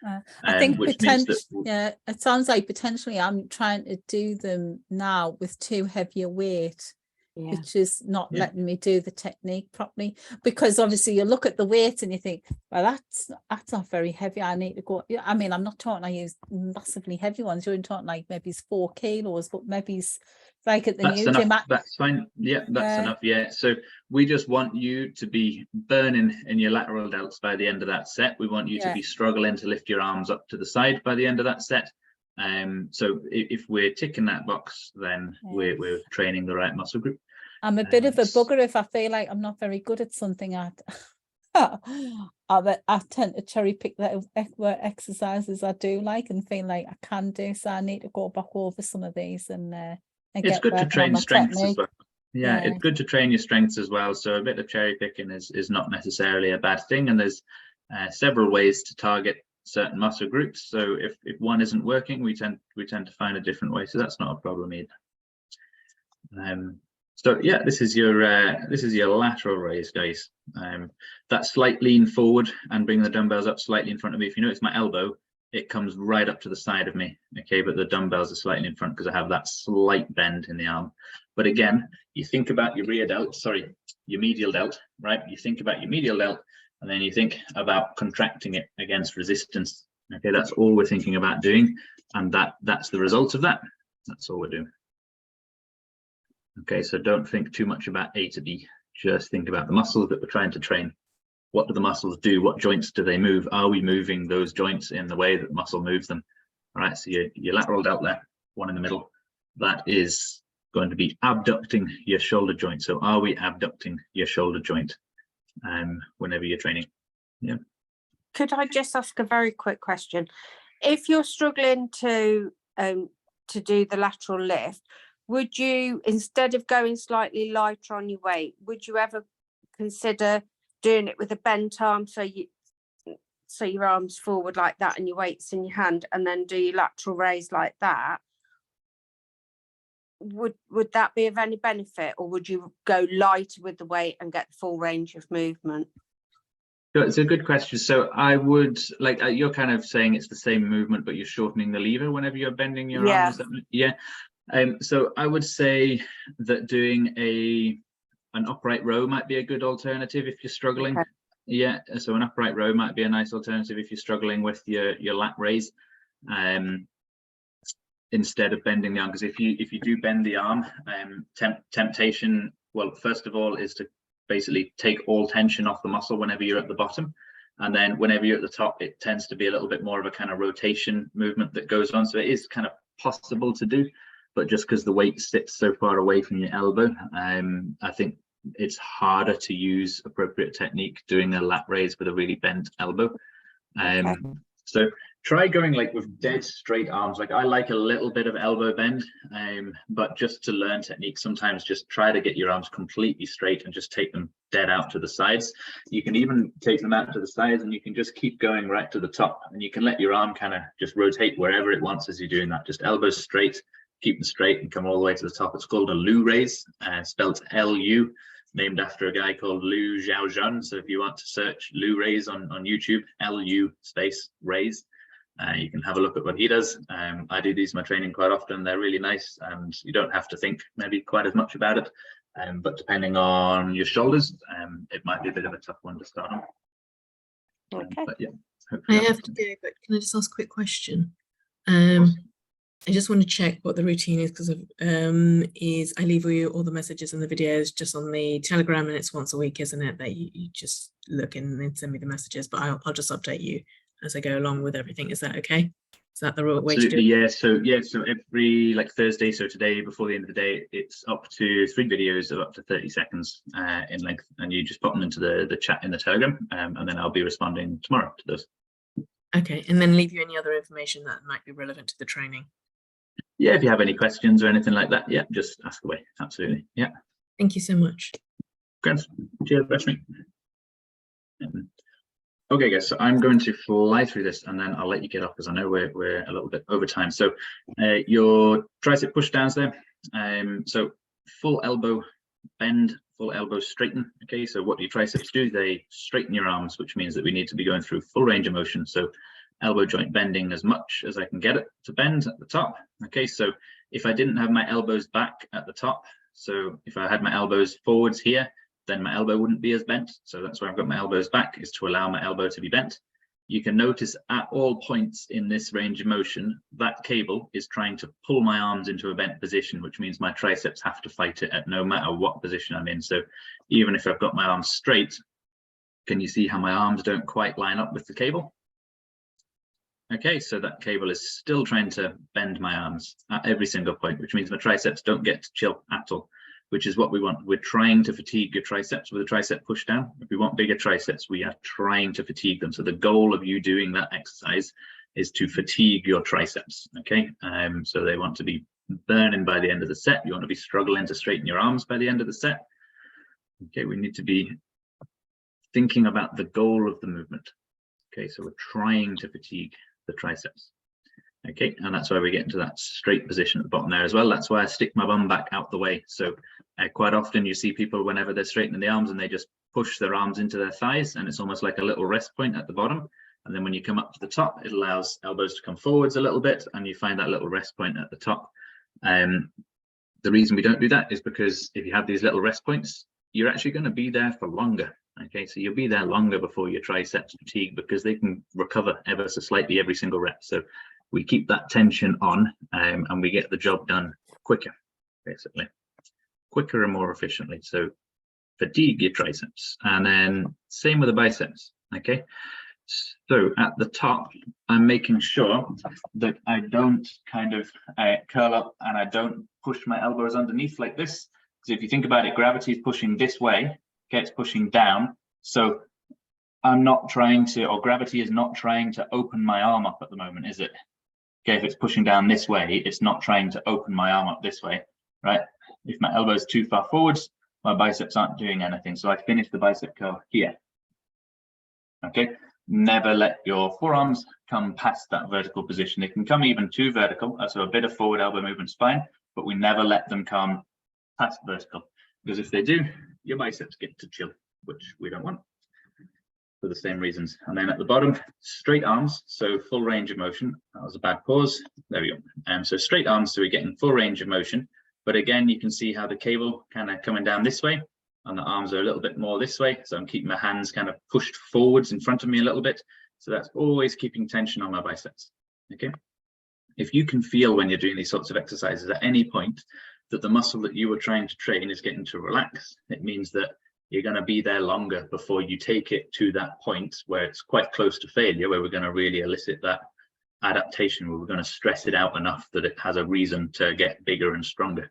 I think which means that yeah, it sounds like potentially I'm trying to do them now with too heavy a weight, Yeah. which is not Yeah. letting me do the technique properly. Because obviously you look at the weight and you think, well, that's not very heavy. I need to go. Yeah, I mean, I'm not talking I use massively heavy ones. You're talking like maybe it's 4 kilos, but maybe it's like at the that's new enough. gym. That's fine. Yeah, that's Yeah. enough. Yeah. So we just want you to be burning in your lateral delts by the end of that set. We want you to Yeah. be struggling to lift your arms up to the side by the end of that set. So if we're ticking that box, then Yeah. we're training the right muscle group. I'm a bit of a s- bugger if I feel like I'm not very good at something. I tend to cherry pick the exercises I do like and feel like I can do. So I need to go back over some of these and It's get good to working on train my strengths as technique. well. Yeah, Yeah. it's good to train your strengths as well. So a bit of cherry picking is not necessarily a bad thing. And there's several ways to target certain muscle groups. So if one isn't working, we tend to find a different way. So that's not a problem either. So yeah, this is your lateral raise, guys. That slight lean forward and bring the dumbbells up slightly in front of me. If you notice my elbow, it comes right up to the side of me. Okay, but the dumbbells are slightly in front because I have that slight bend in the arm. But again, you think about your your medial delt, right? You think about your medial delt, and then you think about contracting it against resistance. Okay, that's all we're thinking about doing, and that's the result of that. That's all we're doing. Okay, so don't think too much about A to B. Just think about the muscles that we're trying to train. What do the muscles do? What joints do they move? Are we moving those joints in the way that muscle moves them? All right, so your lateral delt there, one in the middle, that is going to be abducting your shoulder joint. So are we abducting your shoulder joint whenever you're training? Yeah. Could I just ask a very quick question? If you're struggling to do the lateral lift, would you, instead of going slightly lighter on your weight, would you ever consider doing it with a bent arm, so your arms forward like that and your weight's in your hand, and then do your lateral raise like that? Would that be of any benefit, or would you go lighter with the weight and get the full range of movement? It's a good question. So I would like you're kind of saying it's the same movement, but you're shortening the lever whenever you're bending your arm. Yeah. So I would say that doing an upright row might be a good alternative if you're struggling. Okay. Yeah, so an upright row might be a nice alternative if you're struggling with your lat raise, instead of bending the arm. Because if you do bend the arm, temptation, well, first of all, is to basically take all tension off the muscle whenever you're at the bottom, and then whenever you're at the top, it tends to be a little bit more of a kind of rotation movement that goes on. So it is kind of possible to do, but just because the weight sits so far away from your elbow, I think it's harder to use appropriate technique doing a lat raise with a really bent elbow. Okay. So try going like with dead straight arms. Like I like a little bit of elbow bend, but just to learn technique, sometimes just try to get your arms completely straight and just take them dead out to the sides. You can even take them out to the sides and you can just keep going right to the top, and you can let your arm kind of just rotate wherever it wants as you're doing that. Just elbows straight, keep them straight and come all the way to the top. It's called a Lu raise, spelled L-U, named after a guy called Lu Xiaozhen. So if you want to search Lu raise on YouTube, L-U space raise, you can have a look at what he does. I do these in my training quite often. They're really nice, and you don't have to think maybe quite as much about it. But depending on your shoulders, it might be a bit of a tough one to start on. Okay. But yeah, I hopefully have to go, but can I just ask a quick question? course. I just want to check what the routine is, because I leave you all the messages and the videos just on the Telegram, and it's once a week, isn't it? That you just look in and then send me the messages, but I'll just update you as I go along with everything. Is that okay? Is that the right way to do Absolutely, it? yeah. So every Thursday, so today before the end of the day, it's up to 3 videos of up to 30 seconds in length, and you just pop them into the chat in the Telegram, and then I'll be responding tomorrow to those. Okay, and then leave you any other information that might be relevant to the training. Yeah, if you have any questions or anything like that, yeah, just ask away. Absolutely, yeah. Thank you so much. Great. Cheers, Rashmi. Okay, guys, so I'm going to fly through this and then I'll let you get off because I know we're a little bit over time. So your tricep push downs there. So full elbow bend, full elbow straighten. Okay, so what do your triceps do? They straighten your arms, which means that we need to be going through full range of motion. So elbow joint bending as much as I can get it to bend at the top. Okay, so if I didn't have my elbows back at the top, so if I had my elbows forwards here, then my elbow wouldn't be as bent. So that's why I've got my elbows back, is to allow my elbow to be bent. You can notice at all points in this range of motion, that cable is trying to pull my arms into a bent position, which means my triceps have to fight it at no matter what position I'm in. So even if I've got my arms straight, can you see how my arms don't quite line up with the cable? Okay, so that cable is still trying to bend my arms at every single point, which means my triceps don't get to chill at all, which is what we want. We're trying to fatigue your triceps with a tricep push down. If we want bigger triceps, we are trying to fatigue them. So the goal of you doing that exercise is to fatigue your triceps, okay? So they want to be burning by the end of the set. You want to be struggling to straighten your arms by the end of the set. Okay, we need to be thinking about the goal of the movement. Okay, so we're trying to fatigue the triceps. Okay, and that's why we get into that straight position at the bottom there as well. That's why I stick my bum back out the way. So quite often you see people whenever they're straightening the arms and they just push their arms into their thighs, and it's almost like a little rest point at the bottom. And then when you come up to the top, it allows elbows to come forwards a little bit, and you find that little rest point at the top. The reason we don't do that is because if you have these little rest points, you're actually going to be there for longer. Okay, so you'll be there longer before your triceps fatigue, because they can recover ever so slightly every single rep. So we keep that tension on, and we get the job done quicker, basically, quicker and more efficiently. So fatigue your triceps, and then same with the biceps. Okay, so at the top, I'm making sure that I don't kind of curl up and I don't push my elbows underneath like this. Because if you think about it, gravity is pushing this way. Okay, it's pushing down. So I'm not trying to, or gravity is not trying to open my arm up at the moment, is it? Okay, if it's pushing down this way, it's not trying to open my arm up this way, right? If my elbow is too far forwards, my biceps aren't doing anything. So I finish the bicep curl here. Okay, never let your forearms come past that vertical position. They can come even too vertical, so a bit of forward elbow movement's fine, but we never let them come past vertical, because if they do, your biceps get to chill, which we don't want for the same reasons. And then at the bottom, straight arms, so full range of motion. That was a bad pause. There we go. So straight arms, so we're getting full range of motion. But again, you can see how the cable kind of coming down this way, and the arms are a little bit more this way. So I'm keeping my hands kind of pushed forwards in front of me a little bit. So that's always keeping tension on my biceps. Okay. If you can feel when you're doing these sorts of exercises at any point that the muscle that you were trying to train is getting to relax, it means that you're going to be there longer before you take it to that point where it's quite close to failure, where we're going to really elicit that adaptation, where we're going to stress it out enough that it has a reason to get bigger and stronger.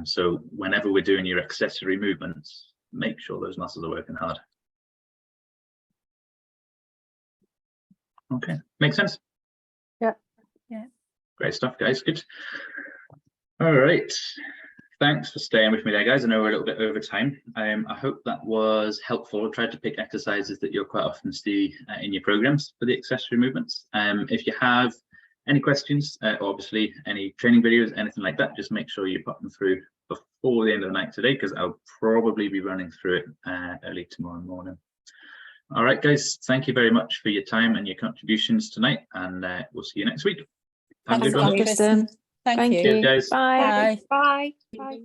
So whenever we're doing your accessory movements, make sure those muscles are working hard. Okay, makes sense? Yeah. Yeah. Great stuff, guys. Good. All right. Thanks for staying with me there, guys. I know we're a little bit over time. I hope that was helpful. I tried to pick exercises that you'll quite often see in your programs for the accessory movements. If you have any questions, obviously any training videos, anything like that, just make sure you pop them through before the end of the night today, because I'll probably be running through it early tomorrow morning. All right, guys, thank you very much for your time and your contributions tonight, and we'll see you next week. Have a good one. Tristan. Thank you. Cheers, guys. Bye. Bye. Bye. Bye.